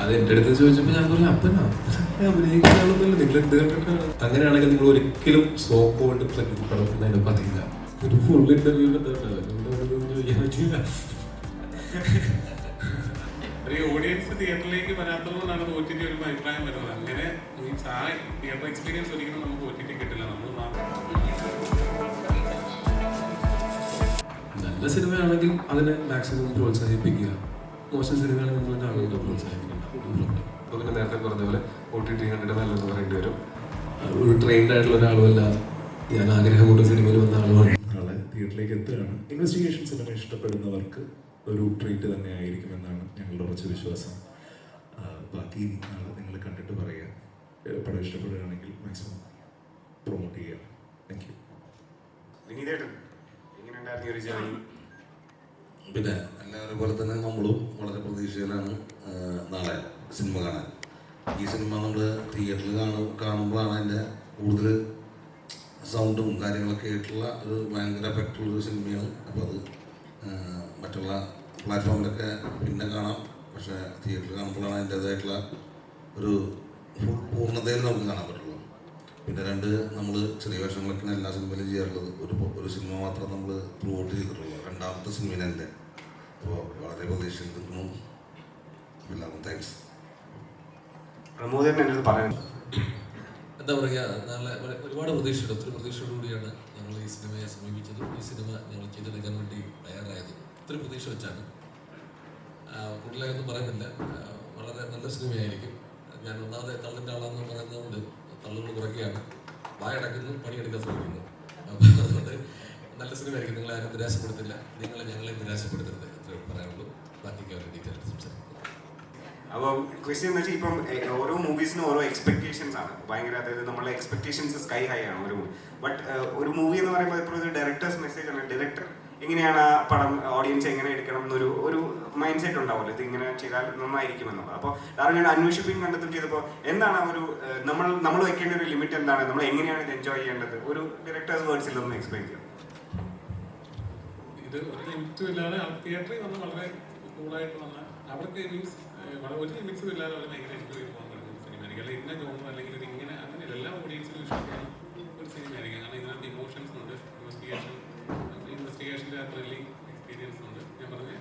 അത് എൻ്റെ അടുത്ത് ചോദിച്ചപ്പോൾ ഞാൻ പറഞ്ഞു അപ്പനാ അഭിനയിക്കാനൊന്നുമില്ല, നിങ്ങൾ എന്ത് കണ്ടിട്ടാണ്? അങ്ങനെയാണെങ്കിൽ നിങ്ങൾ ഒരിക്കലും സോ കോൾഡ് പ്രകൃതിപ്പെടുത്തുന്നതിന് പറയില്ല. ഒരു ഫുൾ ഇന്റർവ്യൂ ചോദിക്കാൻ പറ്റില്ല. ഒരു ഓഡിയൻസ് തിയേറ്ററിലേക്ക് വരാത്തതുകൊണ്ടാണ് OTT ഒരു അഭിപ്രായം വരുന്നത്. അങ്ങനെ മീൻസ് ആ തിയേറ്റർ എക്സ്പീരിയൻസ് ഒരിക്കലും നമുക്ക് OTT കിട്ടില്ല. നമ്മൾ നല്ല സിനിമയാണെങ്കിൽ അതിനെ മാക്സിമം പ്രോത്സാഹിപ്പിക്കുക, മോശം സിനിമയാണെങ്കിൽ നിങ്ങൾ കാണുന്നത് പ്രോത്സാഹിപ്പിക്കുക. അപ്പോൾ പിന്നെ നേരത്തെ പറഞ്ഞ പോലെ OTT കണ്ടിട്ട് നല്ലതെന്ന് പറയേണ്ടി വരും. ഒരു ട്രെയിൻഡ് ആയിട്ടുള്ള ഒരാളുമല്ല ഞാൻ, ആഗ്രഹം കൊണ്ട് സിനിമയിൽ വന്ന ആളുമാണ്. നാളെ തിയേറ്ററിലേക്ക് എത്തുകയാണ്. ഇൻവെസ്റ്റിഗേഷൻ സിനിമ ഇഷ്ടപ്പെടുന്നവർക്ക് ഒരു ട്രീറ്റ് തന്നെ ആയിരിക്കുമെന്നാണ് ഞങ്ങളുടെ ഉറച്ച വിശ്വാസം. ബാക്കി നാളെ നിങ്ങൾ കണ്ടിട്ട് പറയുക. പടം ഇഷ്ടപ്പെടുകയാണെങ്കിൽ മാക്സിമം പ്രൊമോട്ട് ചെയ്യുക. Thank you. പിന്നെ എല്ലാവരും പോലെ തന്നെ നമ്മളും വളരെ പ്രതീക്ഷയിലാണ് നാളെ സിനിമ കാണാൻ. ഈ സിനിമ നമ്മൾ തിയേറ്ററിൽ കാണുമ്പോഴാണ് അതിൻ്റെ കൂടുതൽ സൗണ്ടും കാര്യങ്ങളൊക്കെ ആയിട്ടുള്ള ഒരു ഭയങ്കര എഫക്റ്റുള്ളൊരു സിനിമയാണ്. അപ്പോൾ അത് മറ്റുള്ള പ്ലാറ്റ്ഫോമിലൊക്കെ പിന്നെ കാണാം, പക്ഷേ തിയേറ്ററിൽ കാണുമ്പോഴാണ് അതിൻ്റേതായിട്ടുള്ള ഒരു പൂർണ്ണതയിൽ നമുക്ക് കാണാൻ പറ്റുള്ളൂ. പിന്നെ നമ്മൾ ചെറിയ വേഷങ്ങളൊക്കെയാണ് എല്ലാ സിനിമയിലും ചെയ്യാറുള്ളത്. ഒരു സിനിമ മാത്രം നമ്മൾ പ്രൊമോട്ട് ചെയ്തിട്ടുള്ളൂ, രണ്ടാമത്തെ സിനിമയിൽ എൻ്റെ. അപ്പോൾ വളരെ പ്രതീക്ഷയിൽ നിൽക്കുന്നു. എല്ലാവർക്കും താങ്ക്സ്. പ്രമോദൻ എൻ്റെ പറയാൻ എന്താ പറയുക, നല്ല ഒരുപാട് പ്രതീക്ഷയുണ്ട്. ഒത്തിരി പ്രതീക്ഷയോടുകൂടിയാണ് ഞങ്ങൾ ഈ സിനിമയെ സമീപിച്ചതും ഈ സിനിമ ഞങ്ങൾ ചെയ്തെടുക്കാൻ വേണ്ടി തയ്യാറായതും. ഒത്തിരി പ്രതീക്ഷ വെച്ചാണ്. കൂടുതലായൊന്നും പറയുന്നില്ല. വളരെ നല്ല സിനിമയായിരിക്കും. ഞാൻ ഒന്നാമതെ തള്ളിൻ്റെ ആളാണെന്ന് പറയുന്നതുകൊണ്ട് തള്ളുകൾ കുറയ്ക്കുകയാണ്, വായടക്കുന്നു, പണിയെടുക്കാൻ ശ്രമിക്കുന്നു. അപ്പോൾ അതുകൊണ്ട് നല്ല സിനിമയായിരിക്കും. നിങ്ങളെ ആരും നിരാശപ്പെടുത്തില്ല, ഞങ്ങളെ നിരാശപ്പെടുത്തരുത്, അത്രേ പറയാനുള്ളൂ. ബാക്കിക്ക് അവർ ഡീറ്റെയിൽ സംസാരിക്കും. അപ്പം ക്വസ്റ്റ്യൻ എന്ന് വെച്ചാൽ ഇപ്പം ഓരോ മൂവീസിനും ഓരോ എക്സ്പെക്ടേഷൻസ് ആണ് ഭയങ്കര. അതായത് നമ്മളെ എക്സ്പെക്ടേഷൻസ് സ്കൈ ഹൈ ആണ് ഒരു മൂവി. ബട്ട് ഒരു മൂവി എന്ന് പറയുമ്പോൾ ഇപ്പോൾ ഒരു ഡയറക്ടേഴ്സ് മെസ്സേജ് ആണ്. ഡയറക്ടർ എങ്ങനെയാണ് ആ പടം ഓഡിയൻസ് എങ്ങനെ എടുക്കണം എന്നൊരു മൈൻഡ് സെറ്റ് ഉണ്ടാവുമല്ലോ, ഇത് ഇങ്ങനെ ചെയ്താൽ നന്നായിരിക്കും എന്നുള്ളത്. അപ്പോൾ കാരണം ഞാൻ അന്വേഷിപ്പിക്കും കണ്ടെത്തും ചെയ്തപ്പോൾ എന്താണ് ഒരു നമ്മൾ വെക്കേണ്ട ഒരു ലിമിറ്റ് എന്താണ്, നമ്മൾ എങ്ങനെയാണ് ഇത് എൻജോയ് ചെയ്യേണ്ടത്, ഒരു ഡയറക്ടേഴ്സ് വേർഡ്സിൽ ഒന്ന് എക്സ്പ്ലെയിൻ ചെയ്യാം. ഇത് ഒരു ലിമിറ്റും ഇല്ലാതെ തിയേറ്ററിൽ വന്ന് വളരെ കൂളായിട്ട് വന്ന അവർക്ക് മീൻസ് ഒരു ലിമിറ്റ്സും ഇല്ലാതെ അവർ ഭയങ്കര എൻജോയ് ചെയ്ത് പോകാൻ പറ്റുന്ന സിനിമയായിരിക്കും. അല്ലെങ്കിൽ ഇന്ന ജോണർ അല്ലെങ്കിൽ ഇത് ഇങ്ങനെ അങ്ങനെ എല്ലാ ഓഡിയൻസിനും ഇഷ്ടപ്പെടുന്ന ഒരു സിനിമയായിരിക്കും. കാരണം ഇതിനകത്ത് ഇമോഷൻസ് ഉണ്ട്, ഇൻവെസ്റ്റിഗേഷൻ്റെ ത്രില്ലിംഗ് എക്സ്പീരിയൻസ് ഉണ്ട്. ഞാൻ പറഞ്ഞ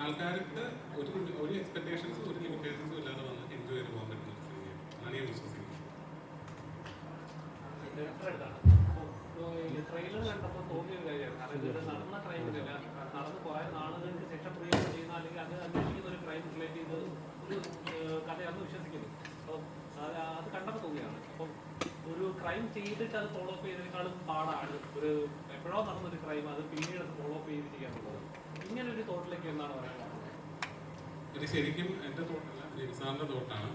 ആൾക്കാർക്ക് ഒരു എക്സ്പെക്ടേഷൻസും ഒരു ലിമിറ്റേഷൻസും ഇല്ലാതെ വന്ന് എൻജോയ് ചെയ്ത് പോകാൻ പറ്റുന്ന ഒരു സിനിമയാണ്. അതാണ് ഞാൻ വിശ്വസിക്കുന്നത്. ട്രെയിലർ കണ്ടപ്പോൾ തോന്നിയൊരു കാര്യമാണ്. കാരണം ഇത് നടന്ന ക്രൈമിലല്ല, നടന്ന് കുറേ നാളുകൾക്ക് ശേഷം ചെയ്യുന്ന അല്ലെങ്കിൽ അത് അന്വേഷിക്കുന്ന ഒരു ക്രൈം റിലേറ്റ് ചെയ്ത് ഒരു കഥയാണെന്ന് വിശ്വസിക്കുന്നു. അപ്പം അത് കണ്ടപ്പോൾ തോന്നിയാണ്. അപ്പം ഒരു ക്രൈം ചെയ്തിട്ട് അത് ഫോളോ അപ്പ് ചെയ്തതിനേക്കാളും പാടാണ് ഒരു എപ്പോഴോ നടന്നൊരു ക്രൈം അത് പിന്നീട് അത് ഫോളോ അപ്പ് ചെയ്ത് ചെയ്യാനുള്ളത്. ഇങ്ങനൊരു തോട്ടിലേക്ക് എന്നാണ് പറയാനുള്ളത്? ഇത് ശരിക്കും എൻ്റെ തോട്ടല്ല, ജിൻസാറിൻ്റെ തോട്ടാണ്.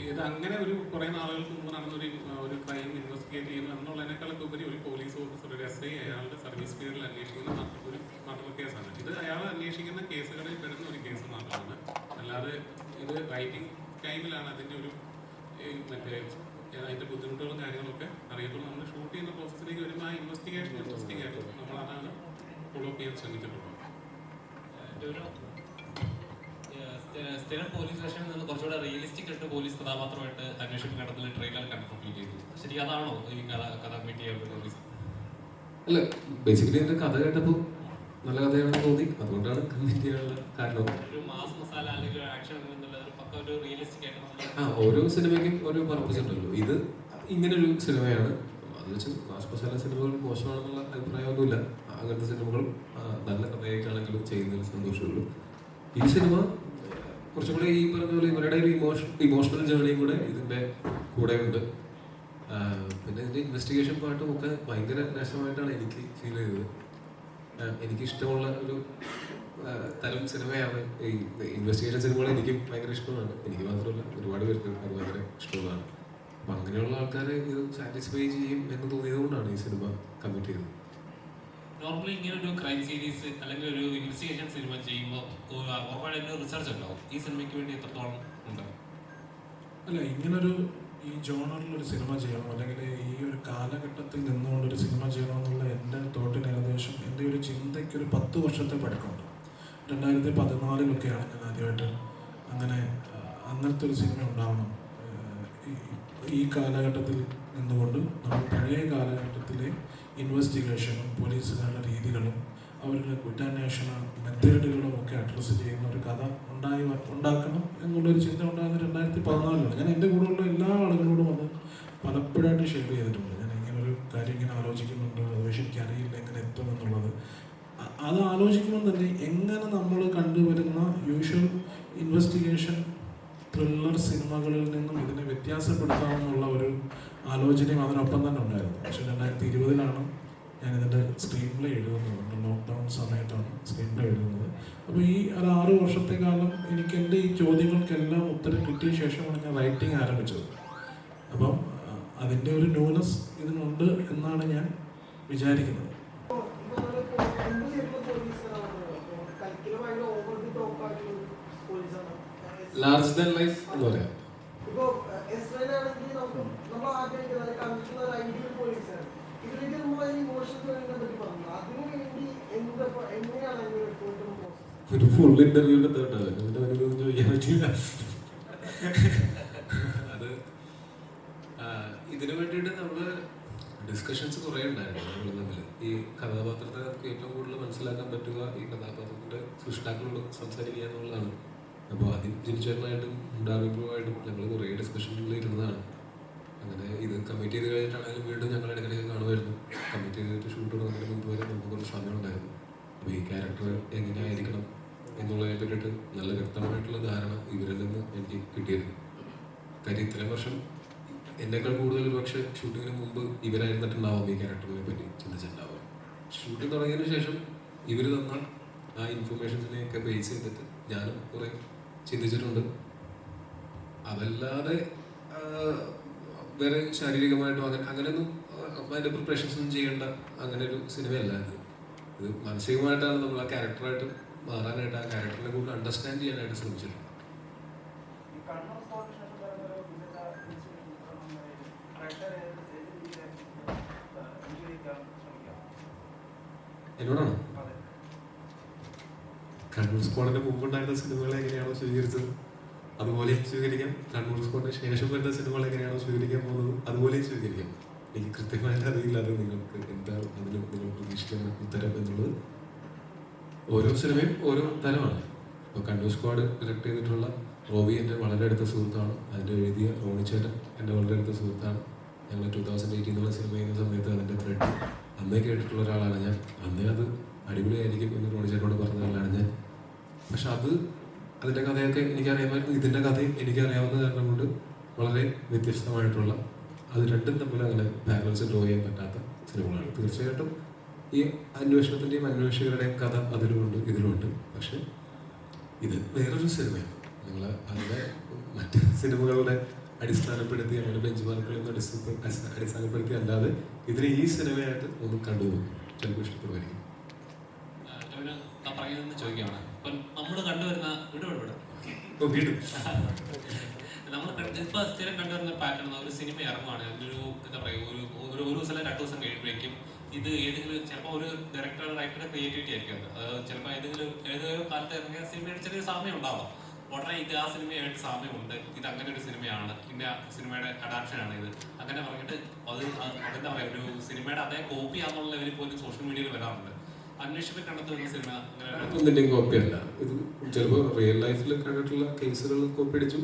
ഇത് അങ്ങനെ ഒരു കുറേ നാളുകൾക്ക് മുമ്പ് നടന്നൊരു ക്രൈം ഇൻവെസ്റ്റിഗേറ്റ് ചെയ്യുന്നു എന്നുള്ളതിനേക്കാളൊക്കെ ഉപരി ഒരു പോലീസ് ഓഫീസർ, ഒരു SI അയാളുടെ സർവീസ് പീരിയഡിൽ അന്വേഷിക്കുന്ന ഒരു മർഡർ കേസാണ്. ഇത് അയാൾ അന്വേഷിക്കുന്ന കേസുകളിൽ പെടുന്ന ഒരു കേസ് മാത്രമാണ്. അല്ലാതെ ഇത് റൈറ്റിംഗ് ടൈമിലാണ് അതിൻ്റെ ഒരു അതിൻ്റെ ബുദ്ധിമുട്ടുകളും കാര്യങ്ങളൊക്കെ അറിയത്തുള്ളൂ. നമ്മൾ ഷൂട്ട് ചെയ്യുന്ന പ്രോസസ്സിലേക്ക് വരുമ്പോൾ ആ ഇൻവെസ്റ്റിഗേഷൻ ഇൻട്രസ്റ്റിംഗ് ആയിട്ട് നമ്മൾ അതാണ് ഫോളോ അപ്പ് ചെയ്യാൻ ശ്രമിച്ചിട്ടുള്ളത്. സ്ഥിരം പോലീസ് സ്റ്റേഷനിൽ നിന്ന് കുറച്ചുകൂടെ റിയലിസ്റ്റിക് ആയിട്ട് പോലീസ് കഥാപാത്രമായിട്ട് അന്വേഷണം നടത്തുന്ന ട്രെയിലർ കണ്ടപ്പോൾ ഫീൽ ചെയ്തു. ശരി, അതാണോ ഈ കഥ മീറ്റ് ചെയ്യാനുള്ള റീസൺ? അല്ല, ബേസിക്കലി എൻ്റെ കഥ കേട്ടപ്പോൾ നല്ല കഥയാണെന്ന് തോന്നി, അതുകൊണ്ടാണ് കമ്മിറ്റ് ചെയ്യാനുള്ള കാരണം. ഒരു മാസ് മസാല അല്ലെങ്കിൽ ആക്ഷൻ എന്നുള്ളത് പക്ക ഒരു റിയലിസ്റ്റിക് ആയിട്ട് ഓരോ സിനിമയ്ക്കും ഓരോ പർപ്പസ് ഉണ്ടല്ലോ. ഇത് ഇങ്ങനൊരു സിനിമയാണ്. അത് വെച്ച് മാസ് മസാല സിനിമകൾ മോശമാണെന്നുള്ള അഭിപ്രായമൊന്നുമില്ല. അങ്ങനത്തെ സിനിമകളും നല്ല കഥയായിട്ടാണെങ്കിലും ചെയ്യുന്നതിൽ സന്തോഷമുള്ളൂ. ഈ സിനിമ കുറച്ചും കൂടെ ഈ പറഞ്ഞ പോലെ ഇവരുടെ ഒരു ഇമോഷണൽ ജേർണിയും കൂടെ ഇതിൻ്റെ കൂടെ ഉണ്ട്. പിന്നെ ഇതിൻ്റെ ഇൻവെസ്റ്റിഗേഷൻ പാട്ടും ഒക്കെ ഭയങ്കര രസമായിട്ടാണ് എനിക്ക് ഫീൽ ചെയ്തത്. എനിക്കിഷ്ടമുള്ള ഒരു തരം സിനിമയാണ് ഈ ഇൻവെസ്റ്റിഗേഷൻ സിനിമകൾ. എനിക്കും ഭയങ്കര ഇഷ്ടമാണ്. എനിക്ക് മാത്രമല്ല, ഒരുപാട് പേർക്ക് അത് ഭയങ്കര ഇഷ്ടമുള്ളതാണ്. അപ്പം അങ്ങനെയുള്ള ആൾക്കാരെ ഇത് സാറ്റിസ്ഫൈ ചെയ്യും എന്ന് തോന്നിയത് കൊണ്ടാണ് ഈ സിനിമ കമ്മിറ്റ് ചെയ്തത്. നോർമലി ഇങ്ങനെ ഒരു ക്രൈം സീരീസ് അല്ലെങ്കിൽ ഒരു ഇൻവെസ്റ്റിഗേഷൻ സിനിമ ചെയ്യുമ്പോൾ ഉറപ്പായിട്ട് റിസർച്ച് ഉണ്ടാവും. ഈ സിനിമയ്ക്ക് വേണ്ടി എത്രത്തോളം ഉണ്ട്? അല്ല, ഇങ്ങനൊരു ഈ ജോണറിലൊരു സിനിമ ചെയ്യണം അല്ലെങ്കിൽ ഈ ഒരു കാലഘട്ടത്തിൽ നിന്നുകൊണ്ടൊരു സിനിമ ചെയ്യണമെന്നുള്ള എൻ്റെ തോട്ടിന് ഏകദേശം എൻ്റെ ഒരു ചിന്തയ്ക്കൊരു 10 വർഷത്തെ പഴക്കമുണ്ട്. 2014 ഞാൻ ആദ്യമായിട്ട് അങ്ങനെ അങ്ങനത്തെ ഒരു സിനിമ ഉണ്ടാവണം. ഈ കാലഘട്ടത്തിൽ നിന്നുകൊണ്ട് നമ്മൾ പഴയ കാലഘട്ടത്തിലെ ഇൻവെസ്റ്റിഗേഷനും പോലീസുകാരുടെ രീതികളും അവരുടെ കുറ്റാന്വേഷണ മെത്തേഡുകളും ഒക്കെ അഡ്രസ്സ് ചെയ്യുന്ന ഒരു കഥ ഉണ്ടാക്കണം എന്നുള്ളൊരു ചിന്ത ഉണ്ടാകുന്ന 2014 ഞാൻ എൻ്റെ കൂടെയുള്ള എല്ലാ ആളുകളോടും അത് പലപ്പോഴായിട്ട് ഷെയർ ചെയ്തിട്ടുണ്ട്. ഞാൻ ഇങ്ങനൊരു കാര്യം ഇങ്ങനെ ആലോചിക്കുന്നുണ്ട്, അത് പക്ഷേ എനിക്കറിയില്ല എങ്ങനെ എത്തുമെന്നുള്ളത്. അത് ആലോചിക്കുമ്പോൾ തന്നെ എങ്ങനെ നമ്മൾ കണ്ടുവരുന്ന യൂഷ്വൽ ഇൻവെസ്റ്റിഗേഷൻ ത്രില്ലർ സിനിമകളിൽ നിന്നും ഇതിനെ വ്യത്യാസപ്പെടുത്താമെന്നുള്ള ഒരു ആലോചനയും അതിനൊപ്പം തന്നെ ഉണ്ടായിരുന്നു. പക്ഷേ 2020 ഞാനിതിൻ്റെ സ്ക്രീൻ പ്ലേ എഴുതുന്നത്. ലോക്ക്ഡൗൺ സമയത്താണ് സ്ക്രീൻ പ്ലേ എഴുതുന്നത്. അപ്പോൾ ഈ ഒരു 6 വർഷത്തെ കാലം എനിക്ക് എൻ്റെ ഈ ചോദ്യങ്ങൾക്കെല്ലാം ഉത്തരം കിട്ടിയ ശേഷമാണ് ഞാൻ റൈറ്റിംഗ് ആരംഭിച്ചത്. അപ്പം അതിൻ്റെ ഒരു ന്യൂനസ് ഇതിനുണ്ട് എന്നാണ് ഞാൻ വിചാരിക്കുന്നത്. ലാർജ് ദാൻ ലൈഫ് എന്ന് പറയാം. ഒരു ഫുൾ ഇന്റർവ്യൂ എടുത്തോട്ടാണ് അതിന്റെ അനുഭവം ചോദിക്കാൻ പറ്റില്ല. അത് ഇതിനു വേണ്ടിയിട്ട് നമ്മള് ഡിസ്കഷൻസ് കുറേ ഉണ്ടായിരുന്നു നമ്മൾ തമ്മിൽ. ഈ കഥാപാത്രത്തെ നമുക്ക് ഏറ്റവും കൂടുതൽ മനസ്സിലാക്കാൻ പറ്റുക ഈ കഥാപാത്രത്തിന്റെ സൃഷ്ടാക്കളോട് സംസാരിക്കുക എന്നുള്ളതാണ്. അപ്പോൾ ആദ്യം ജിനിച്ചേട്ടനായിട്ടും ഡാർവിംഗുമായിട്ടും ഞങ്ങൾ കുറേ ഡിസ്കഷനിൽ ഇരുന്നതാണ്. അങ്ങനെ ഇത് കമ്മിറ്റ് ചെയ്ത് കഴിഞ്ഞിട്ടാണെങ്കിലും വീണ്ടും ഞങ്ങൾ ഇടയ്ക്കിടയ്ക്ക് കാണുമായിരുന്നു. കമ്മിറ്റ് ചെയ്തിട്ട് ഷൂട്ട് തുടങ്ങുന്നതിന് മുമ്പ് വരെ നമുക്ക് കുറച്ച് സമയം ഉണ്ടായിരുന്നു. അപ്പോൾ ഈ ക്യാരക്ടർ എങ്ങനെയായിരിക്കണം എന്നുള്ളതിനെ പറ്റിയിട്ട് നല്ല വ്യക്തമായിട്ടുള്ള ധാരണ ഇവരിൽ നിന്ന് എനിക്ക് കിട്ടിയിരുന്നു. കാര്യം ഇത്രയും വർഷം എന്നേക്കാൾ കൂടുതൽ ഒരു പക്ഷേ ഷൂട്ടിങ്ങിന് മുമ്പ് ഇവരായിരുന്നിട്ടുണ്ടാവും ഈ ക്യാരക്ടറിനെ പറ്റി ചിന്തിച്ചിട്ടുണ്ടാവുക. ഷൂട്ടിംഗ് തുടങ്ങിയതിന് ശേഷം ഇവർ തന്ന ആ ഇൻഫർമേഷൻസിനെയൊക്കെ ബേസ് ചെയ്തിട്ട് ഞാനും കുറേ ചിന്തിച്ചിട്ടുണ്ട്. അതല്ലാതെ വേറെ ശാരീരികമായിട്ടോ അങ്ങനെയൊന്നും അതിൻ്റെ പ്രിപ്പറേഷൻസ് ഒന്നും ചെയ്യേണ്ട അങ്ങനെ ഒരു സിനിമയല്ല ഇത്. ഇത് മാനസികമായിട്ടാണ് നമ്മൾ ആ ക്യാരക്ടറായിട്ട് മാറാനായിട്ട്, ആ ക്യാരക്ടറിനെ കൂടുതൽ അണ്ടർസ്റ്റാൻഡ് ചെയ്യാനായിട്ട് ശ്രമിച്ചിട്ടുണ്ട്. എന്നോടാണോ? കണ്ണൂർ സ്ക്വാഡിന്റെ മുമ്പുണ്ടായിരുന്ന സിനിമകളെ എങ്ങനെയാണോ സ്വീകരിച്ചത് അതുപോലെയും സ്വീകരിക്കാം. കണ്ണൂർ സ്ക്വാഡിന് ശേഷം വരുന്ന സിനിമകൾ എങ്ങനെയാണോ സ്വീകരിക്കാൻ പോകുന്നത് അതുപോലെയും സ്വീകരിക്കാം. എനിക്ക് കൃത്യമായിട്ട് അറിയില്ല അത് നിങ്ങൾക്ക് എന്താണ് അതിന് നിങ്ങൾ പ്രതീക്ഷിക്കുന്ന ഉത്തരം എന്നുള്ളത്. ഓരോ സിനിമയും ഓരോ തരമാണ്. ഇപ്പോൾ കണ്ണൂർ സ്ക്വാഡ് ഡയറക്ട് ചെയ്തിട്ടുള്ള റോബി എൻ്റെ വളരെ അടുത്ത സുഹൃത്താണ്. അതിൻ്റെ എഴുതിയ റോണിച്ചേട്ടൻ എൻ്റെ വളരെ അടുത്ത സുഹൃത്താണ്. ഞങ്ങൾ 2018 സിനിമ ചെയ്യുന്ന സമയത്ത് അതിൻ്റെ ത്രെഡ് അന്നേ കേട്ടിട്ടുള്ള ഒരാളാണ് ഞാൻ. അന്നേ അത് അടിപൊളിയായിരിക്കും എന്ന് റോണിച്ചേട്ടനോട് പറഞ്ഞതാണ് ഞാൻ. പക്ഷെ അതിൻ്റെ കഥയൊക്കെ എനിക്കറിയാമായിരുന്നു. ഇതിൻ്റെ കഥയും എനിക്കറിയാവുന്ന കാരണം കൊണ്ട് വളരെ വ്യത്യസ്തമായിട്ടുള്ള, അത് രണ്ടും തമ്മിൽ അങ്ങനെ പാരലൽസ് ഡ്രോ ചെയ്യാൻ പറ്റാത്ത സിനിമകളാണ്. തീർച്ചയായിട്ടും ഈ അന്വേഷണത്തിൻ്റെയും അന്വേഷകരുടെയും കഥ അതിലുമുണ്ട് ഇതിലുമുണ്ട്. പക്ഷെ ഇത് വേറൊരു സിനിമയാണ്. നിങ്ങൾ അതിൻ്റെ മറ്റ് സിനിമകളുടെ അടിസ്ഥാനപ്പെടുത്തി അങ്ങനെ ബെഞ്ച് മാർക്കുകളൊന്നും അടിസ്ഥാനപ്പെടുത്തി അല്ലാതെ ഇതിനെ ഈ സിനിമയായിട്ട് ഒന്ന് കണ്ടുപോകും. ചിലപ്പോൾ ഇഷ്ടപ്പെടുമായിരിക്കും. പറയുന്നതെന്ന് ചോദിക്കുകയാണ്. ഇപ്പം നമ്മൾ കണ്ടുവരുന്ന വീണ്ടും നമ്മൾ ഇപ്പൊ സ്ഥിരം കണ്ടുവരുന്ന പാറ്റേൺ, ഒരു സിനിമ ഇറങ്ങുവാണ്, അതിലൊരു എന്താ പറയുക, ഒരു ദിവസം 2 ദിവസം കഴിയുമ്പോഴേക്കും ഇത് ഏതെങ്കിലും ചിലപ്പോൾ ഒരു ഡയറക്ടർ റൈറ്ററുടെ ക്രിയേറ്റിവിറ്റി ആയിരിക്കും. അത് ചിലപ്പോൾ ഏതൊരു കാലത്ത് ഇറങ്ങിയ സിനിമയുടെ ചെറിയ സാമ്യം ഉണ്ടാവാം. ഉടനെ ഇത് ആ സിനിമയായിട്ട് സാമ്യമുണ്ട്, ഇത് അങ്ങനെ ഒരു സിനിമയാണ്, ഇന്ന സിനിമയുടെ അഡാപ്ഷനാണ് ഇത്, അങ്ങനെ പറഞ്ഞിട്ട് അത് എന്താ പറയുക, ഒരു സിനിമയുടെ അതേ കോപ്പി ആണെന്നുള്ള ലെവലിൽ പോലും സോഷ്യൽ മീഡിയയിൽ വരാറുണ്ട്. അന്വേഷിച്ച് കണ്ടെത്തുന്ന സിനിമ ഒന്നിൻ്റെയും കോപ്പിയല്ല ഇത്. ചിലപ്പോൾ റിയൽ ലൈഫിൽ കണ്ടിട്ടുള്ള കേസുകൾ കോപ്പി അടിച്ചു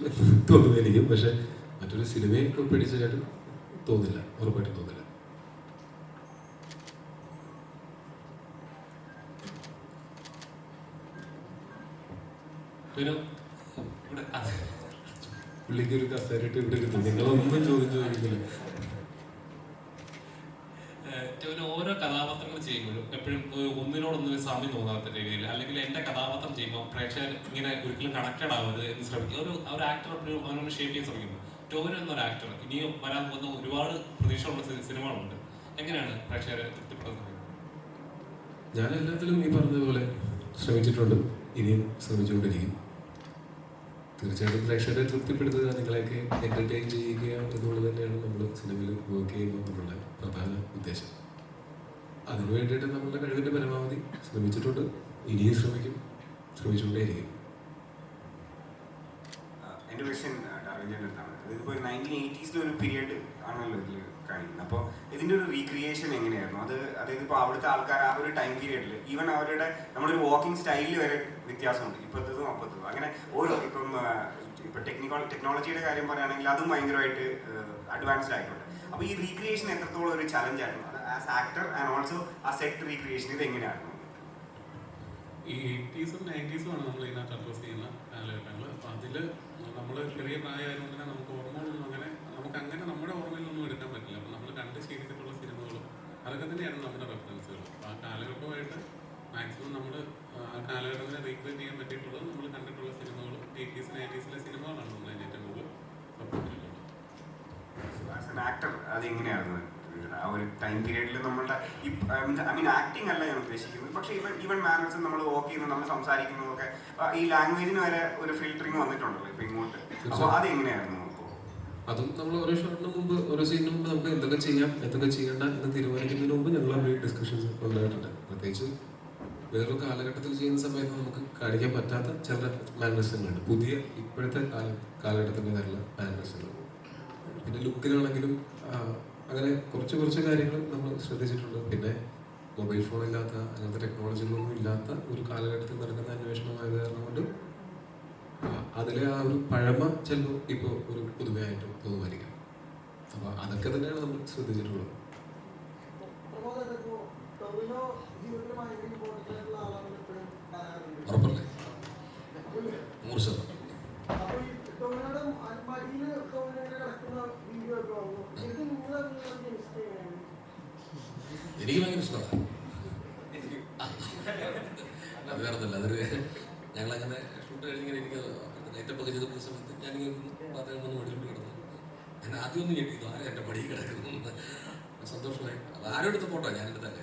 തോന്നുമായിരിക്കും. പക്ഷെ മറ്റൊരു സിനിമയെ കോപ്പി അടിച്ചതായിട്ട് തോന്നില്ല, ഉറപ്പായിട്ടും തോന്നില്ല. പിന്നെ പുള്ളിക്ക് ഒരു കസേരയിട്ട് ഇവിടെ ഇരുന്നു. നിങ്ങളൊന്നും ചോദിക്കുന്നില്ല. ഓരോ കഥാപാത്രങ്ങൾ ചെയ്യുമ്പോഴും എപ്പോഴും ഒന്നിനോടൊന്നും സാമ്യം തോന്നാത്ത രീതിയിൽ, അല്ലെങ്കിൽ എൻ്റെ കഥാപാത്രം ചെയ്യുമ്പോൾ പ്രേക്ഷകർ ഇങ്ങനെ ഒരിക്കലും കണക്റ്റഡ് ആവരുത് എന്ന് ശ്രമിക്കും. ഒരു ആക്ടർ എപ്പോഴും അവനോട് ഷേപ്പ് ചെയ്യാൻ ശ്രമിക്കുന്നു. ടോവിനോ എന്നൊരു ആക്ടർ ഇനിയും വരാൻ പോകുന്ന ഒരുപാട് പ്രതീക്ഷയുള്ള സിനിമകളുണ്ട്. എങ്ങനെയാണ് പ്രേക്ഷകരെ തൃപ്തിപ്പെടുത്തുന്നത്? ഞാൻ എല്ലാത്തിലും ഈ പറഞ്ഞതുപോലെ ശ്രമിച്ചിട്ടുണ്ട്, ഇനിയും ശ്രമിച്ചുകൊണ്ടിരിക്കും. തീർച്ചയായിട്ടും പ്രേക്ഷകരെ തൃപ്തിപ്പെടുത്തുക, നിങ്ങളെയൊക്കെ എൻ്റർടൈൻ ചെയ്യുക എന്നുള്ളത് തന്നെയാണ് നമ്മൾ സിനിമയിൽ വർക്ക് ചെയ്യുമ്പോൾ നമ്മളുടെ പ്രധാന ഉദ്ദേശം. അതിനു വേണ്ടിയിട്ട് നമ്മളുടെ കഴിവിൻ്റെ പരമാവധി ശ്രമിച്ചിട്ടുണ്ട്, ഇനിയും ശ്രമിച്ചുകൊണ്ടേയിരിക്കും. രണ്ട് ക്വസ്റ്റ്യൻ ഡാർവിൻ്റെ അടുത്താണ്. ഇതിപ്പോൾ 1980s ഒരു പീരിയഡ് ആണല്ലോ ഇതിൽ കാണിക്കുന്നത്. അപ്പോൾ ഇതിൻ്റെ ഒരു റീക്രിയേഷൻ എങ്ങനെയായിരുന്നു? അതായത് ഇപ്പോൾ അവിടുത്തെ ആൾക്കാർ ആ ഒരു ടൈം പീരിയഡിൽ ഈവൻ അവരുടെ നമ്മുടെ ഒരു വാക്കിംഗ് സ്റ്റൈലിൽ വരെ വ്യത്യാസമുണ്ട്, ഇപ്പോഴത്തതും അപ്പോഴത്തതും. അങ്ങനെ ഓരോ ഇപ്പം ടെക്നോളജിയുടെ കാര്യം പറയുകയാണെങ്കിൽ അതും ഭയങ്കരമായിട്ട് അഡ്വാൻസ്ഡ് ആയിട്ടുണ്ട്. അപ്പോൾ ഈ റീക്രിയേഷൻ എത്രത്തോളം ഒരു ചലഞ്ച് ആയിരുന്നു ആസ് ആക്ടർ ആൻഡ് ഓൾസോ ആ സെറ്റ് റീക്രിയേഷൻ, ഇത് എങ്ങനെയായിരുന്നു? ഈ 80s ഉം 90s ഉം ആണ് നമ്മൾ ഇതിനകത്ത് അഡ്രസ് ചെയ്യുന്ന കാലഘട്ടങ്ങൾ. അപ്പോൾ അതിൽ നമ്മൾ ചെറിയ പ്രായമായതുകൊണ്ട് തന്നെ നമുക്ക് ഓർമ്മകളൊന്നും അങ്ങനെ നമ്മുടെ ഓർമ്മയിലൊന്നും എടുക്കാൻ പറ്റില്ല. അപ്പോൾ നമ്മൾ കണ്ട് ശീലിച്ചിട്ടുള്ള സിനിമകളും അതൊക്കെ തന്നെയാണ് നമ്മുടെ റെഫറൻസുകൾ. അപ്പോൾ ആ കാലഘട്ടമായിട്ട് മാക്സിമം നമ്മൾ ആ കാലഘട്ടത്തിനെ റീക്രിയേറ്റ് ചെയ്യാൻ പറ്റിയിട്ടുള്ളത് നമ്മൾ കണ്ടിട്ടുള്ള സിനിമകളും 80s 90s സിനിമകളാണ് നമ്മൾ അതിന് ഏറ്റവും കൂടുതൽ സപ്പോർട്ട് ചെയ്തിട്ടുള്ളത്. ആസ് എൻ ആക്ടർ അതെങ്ങനെയായിരുന്നു ആ ഒരു ടൈം പീരീഡിൽ നമ്മളുടെ ഐ മീൻ ആക്ടിങ് അല്ല ഞാൻ ഉദ്ദേശിക്കുന്നത്, പക്ഷേ ഈവൻ മാനേഴ്സ് നമ്മൾ വർക്ക് ചെയ്യുന്നത്, നമ്മൾ സംസാരിക്കുന്നതൊക്കെ ഈ ലാംഗ്വേജിന് വരെ ഒരു ഫിൽറ്ററിങ് വന്നിട്ടുണ്ടല്ലോ ഇപ്പം ഇങ്ങോട്ട്. അപ്പോൾ അതെങ്ങനെയായിരുന്നു? അതും നമ്മൾ ഓരോ ഷോട്ടിന് മുമ്പ് ഓരോ സീനിന് മുമ്പ് നമുക്ക് എന്തൊക്കെ ചെയ്യാം എന്തൊക്കെ ചെയ്യേണ്ട എന്ന് തീരുമാനിക്കുന്നതിന് മുമ്പ് ഞങ്ങൾ ഡിസ്കഷൻസ് ഉണ്ടായിട്ടുണ്ട്. പ്രത്യേകിച്ച് വേറൊരു കാലഘട്ടത്തിൽ ചെയ്യുന്ന സമയത്ത് നമുക്ക് കാണിക്കാൻ പറ്റാത്ത ചില മാനേഴ്സുകളുണ്ട്, പുതിയ ഇപ്പോഴത്തെ കാലഘട്ടത്തിൻ്റെതായിട്ടുള്ള മാനേഴ്സുകൾ. പിന്നെ ലുക്കിലാണെങ്കിലും അങ്ങനെ കുറച്ച് കാര്യങ്ങൾ നമ്മൾ ശ്രദ്ധിച്ചിട്ടുണ്ട്. പിന്നെ മൊബൈൽ ഫോൺ ഇല്ലാത്ത അങ്ങനത്തെ ടെക്നോളജികളൊന്നും ഇല്ലാത്ത ഒരു കാലഘട്ടത്തിൽ നടക്കുന്ന അന്വേഷണമായത് കാരണം കൊണ്ട് അതിലെ ആ ഒരു പഴമ ചിലപ്പോൾ ഇപ്പോൾ ഒരു പുതുമയായിട്ട് തോന്നുമായിരിക്കാം. അപ്പോൾ അതൊക്കെ തന്നെയാണ് നമ്മൾ ശ്രദ്ധിച്ചിട്ടുള്ളത്. ഉറപ്പല്ലേ? 100%. എനിക്ക് ഭയങ്കര ഇഷ്ടമാണ്. അത് വേറൊന്നുമില്ല, അതൊരു ഞങ്ങളങ്ങനെ ഷൂട്ട് കഴിഞ്ഞിങ്ങനെ എനിക്ക് നൈറ്റപ്പൊക്കെ ചെയ്ത സമയത്ത് ഞാനിങ്ങനെ പാത്രം വന്ന് മടിയിട്ട് കിടന്നു. ഞാൻ ആദ്യമൊന്നും ഞെട്ടിയിരുന്നു, ആരും എൻ്റെ മടി കിടക്കുന്നു. സന്തോഷമായി. അത് ആരും എടുത്ത ഫോട്ടോ ഞാനെടുത്ത ആരും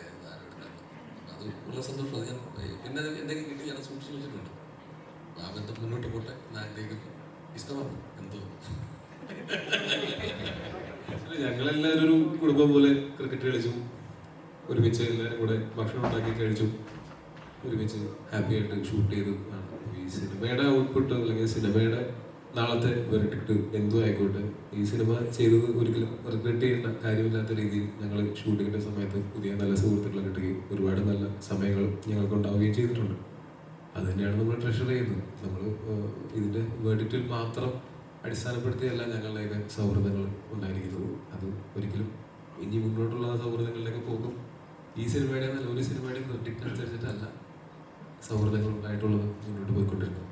എടുത്തല്ല. അത് ഉള്ള സന്തോഷം. അത് ഞാൻ പിന്നെ എന്തെങ്കിലും കിട്ടി ഞാൻ സൂക്ഷിച്ച് വെച്ചിട്ടുണ്ട്. ആ ബന്ധം മുന്നോട്ട് പോട്ടെ എന്ന് ആഗ്രഹിക്കുന്നു. ഇഷ്ടമാണ് എന്തോ. ഞങ്ങളെല്ലാവരും ഒരു കുടുംബം പോലെ ക്രിക്കറ്റ് കളിച്ചു, ഒരുമിച്ച് എല്ലാവരും കൂടെ ഭക്ഷണം ഉണ്ടാക്കി കഴിച്ചു, ഒരുമിച്ച് ഹാപ്പി ആയിട്ട് ഷൂട്ട് ചെയ്തു. ഈ സിനിമയുടെ ഔട്ട്പുട്ട് അല്ലെങ്കിൽ സിനിമയുടെ നാളത്തെ വെർഡിക്ട് എന്തോ ആയിക്കോട്ടെ, ഈ സിനിമ ചെയ്തത് ഒരിക്കലും റിഗ്രറ്റ് ചെയ്യേണ്ട കാര്യമില്ലാത്ത രീതിയിൽ ഞങ്ങൾ ഷൂട്ടിങ്ങിൻ്റെ സമയത്ത് പുതിയ നല്ല സുഹൃത്തുക്കളെ കിട്ടുകയും ഒരുപാട് നല്ല സമയങ്ങൾ ഞങ്ങൾക്ക് ഉണ്ടാവുകയും ചെയ്തിട്ടുണ്ട്. അത് തന്നെയാണ് നമ്മൾ ട്രഷർ ചെയ്യുന്നത്. നമ്മൾ ഇതിൻ്റെ വെർഡിക്റ്റിൽ മാത്രം അടിസ്ഥാനപ്പെടുത്തിയല്ല ഞങ്ങളുടെയൊക്കെ സൗഹൃദങ്ങൾ ഉണ്ടായിരിക്കുന്നത്. അത് ഒരിക്കലും ഇനി മുന്നോട്ടുള്ള സൗഹൃദങ്ങളിലേക്ക് പോകും. ഈ സിനിമയുടെ നല്ല ഒരു സിനിമയുടെ വെർഡിക്റ്റ് അനുസരിച്ചിട്ടല്ല സൗഹൃദങ്ങൾ ഉണ്ടായിട്ടുള്ളത് മുന്നോട്ട് പോയിക്കൊണ്ടിരിക്കുന്നത്.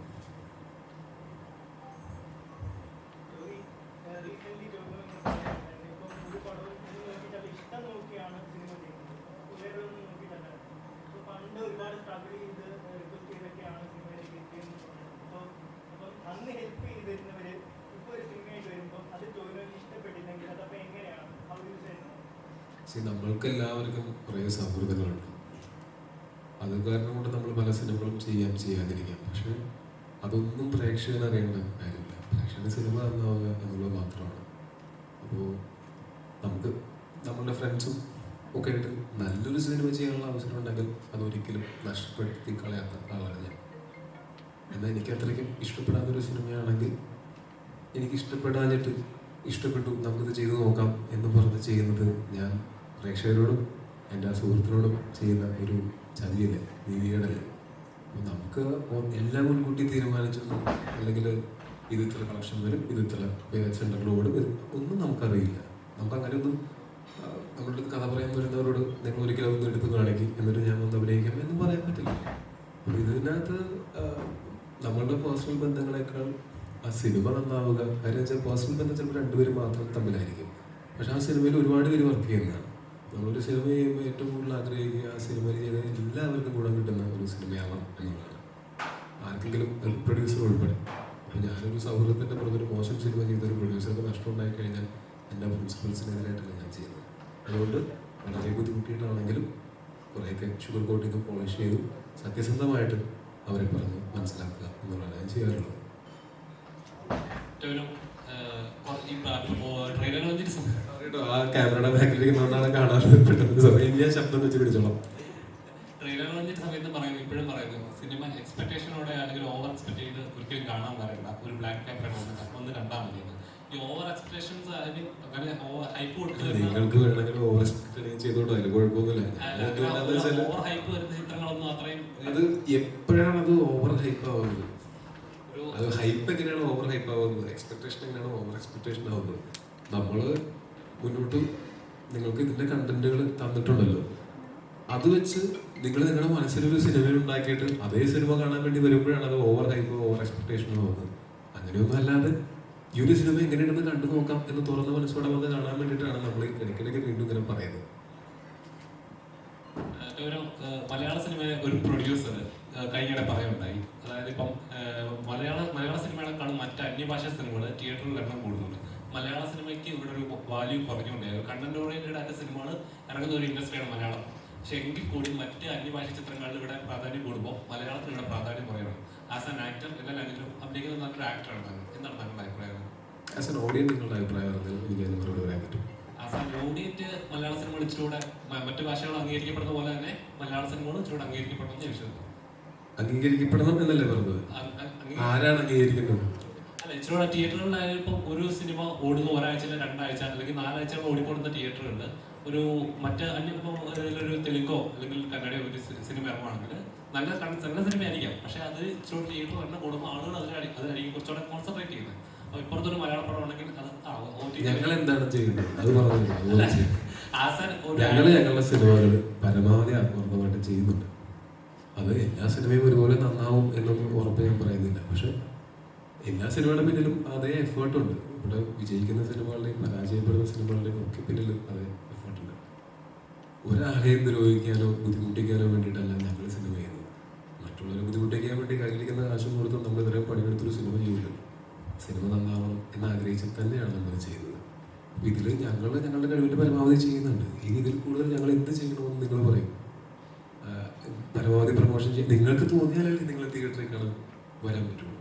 നമ്മൾക്ക് എല്ലാവർക്കും കുറേ സൗഹൃദങ്ങളുണ്ട്. അത് കാരണം കൊണ്ട് നമ്മൾ പല സിനിമകളും ചെയ്യാതിരിക്കാം. പക്ഷെ അതൊന്നും പ്രേക്ഷകന് അറിയേണ്ട കാര്യമില്ല. പ്രേക്ഷകന് സിനിമ നന്നാവുക എന്നുള്ളത് മാത്രമാണ്. അപ്പോൾ നമുക്ക് നമ്മളുടെ ഫ്രണ്ട്സും ഒക്കെ ആയിട്ട് നല്ലൊരു സിനിമ ചെയ്യാനുള്ള അവസരം ഉണ്ടെങ്കിൽ അതൊരിക്കലും നഷ്ടപ്പെടുത്തി കളയാത്ത ആളാണ് ഞാൻ. എന്നാൽ എനിക്ക് അത്രയ്ക്കും ഇഷ്ടപ്പെടാത്തൊരു സിനിമയാണെങ്കിൽ എനിക്ക് ഇഷ്ടപ്പെട്ടു നമുക്കിത് ചെയ്തു നോക്കാം എന്ന് പറഞ്ഞ് ചെയ്യുന്നത് ഞാൻ പ്രേക്ഷകരോടും എൻ്റെ ആ സുഹൃത്തിനോടും ചെയ്യുന്ന ഒരു ചതിയല്ലേ, നീതികേടല്ലേ. അപ്പോൾ നമുക്ക് എല്ലാം മുൻകൂട്ടി തീരുമാനിച്ചു അല്ലെങ്കിൽ ഇത് ഇത്ര കളക്ഷൻ വരും, ഇത് ഇത്ര സെൻട്രൽ ഓടും, ഇത് ഒന്നും നമുക്കറിയില്ല. നമുക്ക് അങ്ങനെയൊന്നും നമ്മളുടെ കഥ പറയാൻ വരുന്നവരോട് നിങ്ങൾ ഒരിക്കലും ഒന്ന് എടുത്ത് കാണിക്കും എന്നിട്ട് ഞാൻ വന്ന് അഭിനയിക്കാം എന്നും പറയാൻ പറ്റില്ല. അപ്പോൾ ഇതിനകത്ത് നമ്മളുടെ പേഴ്സണൽ ബന്ധങ്ങളെക്കാൾ ആ സിനിമ നന്നാവുക, കാര്യം വെച്ചാൽ പേഴ്സണൽ ബന്ധം ചിലപ്പോൾ രണ്ടുപേരും മാത്രം തമ്മിലായിരിക്കും. പക്ഷെ ആ സിനിമയിൽ ഒരുപാട് പേര് വർക്ക് ചെയ്യുന്നതാണ്. നമ്മളൊരു സിനിമ ചെയ്യുമ്പോൾ ഏറ്റവും കൂടുതൽ ആഗ്രഹിക്കുക ആ സിനിമയിൽ ചെയ്ത എല്ലാവർക്കും ഗുണം കിട്ടുന്ന ഒരു സിനിമയാവണം എന്നുള്ളതാണ്. ആർക്കെങ്കിലും പ്രൊഡ്യൂസർ ഉൾപ്പെടെ. അപ്പോൾ ഞാനൊരു സൗഹൃദത്തിൻ്റെ പുറത്തൊരു മോശം സിനിമ ചെയ്തൊരു പ്രൊഡ്യൂസർക്ക് നഷ്ടം ഉണ്ടായി കഴിഞ്ഞാൽ എൻ്റെ പ്രിൻസിപ്പൾസിനെതിരായിട്ടല്ല ഞാൻ ചെയ്യുന്നത്. അതുകൊണ്ട് വളരെ ബുദ്ധിമുട്ടിയിട്ടാണെങ്കിലും കുറേയൊക്കെ ഷുഗർ കോട്ടിങ് പോളിഷ് ചെയ്തു സത്യസന്ധമായിട്ട് അവരെ പറഞ്ഞ് മനസ്സിലാക്കുക എന്നുള്ളതാണ് ഞാൻ ചെയ്യാറുള്ളത്. ആ ക്യാമറയുടെ ബാക്കിലിരിക്കുന്നതാണ് കാണാറ് പെട്ടെന്ന് സമയം ഞാൻ ശബ്ദം വെച്ച് പിടിച്ചോളാം. ട്രെയിലർ വന്നിട്ട് സമയത്ത് പറയുന്നു, ഇപ്പോഴും പറയുന്നു, സിനിമ എക്സ്പെക്ടേഷനോടെ അല്ലെങ്കിൽ ഓവർ എക്സ്പെക്ട് ചെയ്ത് ഒരിക്കലും കാണാൻ പറയണ്ട. ഒരു ബ്ലാക്ക് പേപ്പർ അങ്ങനെ ഹൈപ്പ് കൊടുക്കുന്ന നിങ്ങൾക്ക് വേണമെങ്കിൽ ഓവർ എക്സ്പെക്ട് ചെയ്തോട്ടോ, അതിൽ കുഴപ്പമൊന്നുമില്ല. ഓവർ ഹൈപ്പ് വരുന്ന ചിത്രങ്ങളൊന്നും അത്രയും അത് എപ്പോഴാണ് അത് ഓവർ ഹൈപ്പ് ആവുന്നത്? അത് ഹൈപ്പ് എങ്ങനെയാണ് ഓവർ ഹൈപ്പ് ആവുന്നത്? എക്സ്പെക്ടേഷൻ എങ്ങനെയാണ് ഓവർ എക്സ്പെക്ടേഷൻ ആവുന്നത്? നമ്മള് മുന്നോട്ട് നിങ്ങൾക്ക് ഇതിന്റെ കണ്ടന്റുകൾ തന്നിട്ടുണ്ടല്ലോ, അത് വെച്ച് നിങ്ങൾ നിങ്ങളുടെ മനസ്സിലൊരു സിനിമ ഉണ്ടാക്കിയിട്ട് അതേ സിനിമ കാണാൻ വേണ്ടി വരുമ്പോഴാണ് അത് ഓവർ ഹൈപ്പ് ഓവർ എക്സ്പെക്ടേഷൻ ആവുന്നത്. അങ്ങനെയൊന്നും അല്ലാതെ ഈ ഒരു സിനിമ എങ്ങനെയുണ്ടെന്ന് കണ്ടു നോക്കാം എന്ന് തുറന്ന മനസ്സോടെ വന്ന് കാണാൻ വേണ്ടിയിട്ടാണ് നമ്മൾ ഇടയ്ക്കിടയ്ക്ക് വീണ്ടും ഇങ്ങനെ പറയുന്നത്. ഒരു മലയാള സിനിമയിലെ ഒരു പ്രൊഡ്യൂസർ കഴിഞ്ഞിടെ പറയുണ്ടായി, അതായത് ഇപ്പം മലയാള സിനിമകളെക്കാളും മറ്റ് അന്യഭാഷാ സിനിമകൾ തിയേറ്ററിൽ വരണം കൂടുന്നുണ്ട്. മലയാള സിനിമയ്ക്ക് ഇവിടെ ഒരു വാല്യൂ കുറഞ്ഞുകൊണ്ടേ കണ്ടന്റ് ഓറിയന്റഡ് ആയിട്ട് സിനിമകൾ ഇറങ്ങുന്ന ഒരു ഇൻഡസ്ട്രിയാണ് മലയാളം. പക്ഷെ എങ്കിൽ കൂടി മറ്റ് അന്യഭാഷ ചിത്രങ്ങളിൽ ഇവിടെ പ്രാധാന്യം കൂടുമ്പോൾ മലയാളത്തിന് ഇവിടെ പ്രാധാന്യം പറയണം. ആസ് ആൻ ആക്ടർ എല്ലാ ലാംഗ്വേജിലും അഭിനയിക്കുന്ന നല്ലൊരു ആക്ടറാണ് താങ്കൾ. എന്താണ് താങ്കളുടെ അഭിപ്രായം? ആസ് എൻ ഓഡിയൻസ് നിങ്ങളുടെ അഭിപ്രായം എനിക്ക് മറുപടി പറയാൻ പറ്റും. ആസ് ആൻ ഓഡിയൻസ് മലയാള സിനിമകൾ ഇച്ചിലൂടെ മറ്റു ഭാഷകൾ അംഗീകരിക്കപ്പെടുന്ന പോലെ തന്നെ മലയാള സിനിമകൾ ഇച്ചിലൂടെ അംഗീകരിക്കപ്പെടണം എന്ന് വിശ്വസിക്കുന്നു. അംഗീകരിക്കപ്പെടണം എന്നല്ലേ പറഞ്ഞത്? ആരാണ് അംഗീകരിക്കുന്നത്? അല്ല, ഇച്ചിലൂടെ തിയേറ്ററുകളിലായാലും ഇപ്പം ഒരു സിനിമ ഓടുന്ന ഒരാഴ്ച, 2 ആഴ്ച അല്ലെങ്കിൽ 4 ആഴ്ച ഓടിക്കൊടുന്ന തിയേറ്ററുകളിൽ ഒരു മറ്റ് ഒരു തെലുങ്കോ അല്ലെങ്കിൽ കന്നഡയോ ഒരു സിനിമ ഇറങ്ങുവാണെങ്കിൽ നല്ല സിനിമ ആയിരിക്കാം, പക്ഷെ അത് ഇച്ചിലൂടെ തിയേറ്റർ വരണം കൂടുമ്പോൾ ആളുകൾ അതിലായിരിക്കും കുറച്ചുകൂടെ കോൺസെൻട്രേറ്റ് ചെയ്യുന്നത്. അപ്പോൾ ഇപ്പുറത്തൊരു മലയാള പടമാണെങ്കിൽ അത് ഞങ്ങൾ എന്താണ് ചെയ്യുന്നത് അത് പറഞ്ഞു. ഞങ്ങൾ ഞങ്ങളുടെ സിനിമകൾ പരമാവധി ആത്മാർത്ഥമായിട്ട് ചെയ്യുന്നുണ്ട്. അത് എല്ലാ സിനിമയും ഒരുപോലെ നന്നാവും എന്നൊന്നും ഉറപ്പ് ഞാൻ പറയുന്നില്ല. പക്ഷെ എല്ലാ സിനിമയുടെ പിന്നിലും അതേ എഫേർട്ടുണ്ട്. ഇവിടെ വിജയിക്കുന്ന സിനിമകളുടെയും പരാജയപ്പെടുന്ന സിനിമകളുടെയും ഒക്കെ പിന്നിൽ അതേ എഫേർട്ടുണ്ട്. ഒരാളെയും ദ്രോഹിക്കാനോ ബുദ്ധിമുട്ടിക്കാനോ വേണ്ടിയിട്ടല്ല ഞങ്ങൾ സിനിമ ചെയ്യുന്നത്. മറ്റുള്ളവരെ ബുദ്ധിമുട്ടിക്കാൻ വേണ്ടി കയ്യിലിരിക്കുന്ന കാശും കൊടുത്ത് നമ്മൾ ഇത്രയും പണിയെടുത്തൊരു സിനിമ ചെയ്യില്ല. സിനിമ നന്നാവണം എന്നാഗ്രഹിച്ച് തന്നെയാണ് നമ്മൾ ചെയ്യുന്നത്. അപ്പോൾ ഇതിൽ ഞങ്ങൾ ഞങ്ങളുടെ കഴിവിൻ്റെ പരമാവധി ചെയ്യുന്നുണ്ട്. ഇനി ഇതിൽ കൂടുതൽ ഞങ്ങൾ എന്ത് ചെയ്യണമെന്ന് നിങ്ങൾ പറയും. പരമാവധി പ്രൊമോഷൻ ചെയ്യും. നിങ്ങൾക്ക് തോന്നിയാലല്ലേ നിങ്ങൾ തിയേറ്ററിൽ കാണാൻ വരാൻ വരുള്ളൂ.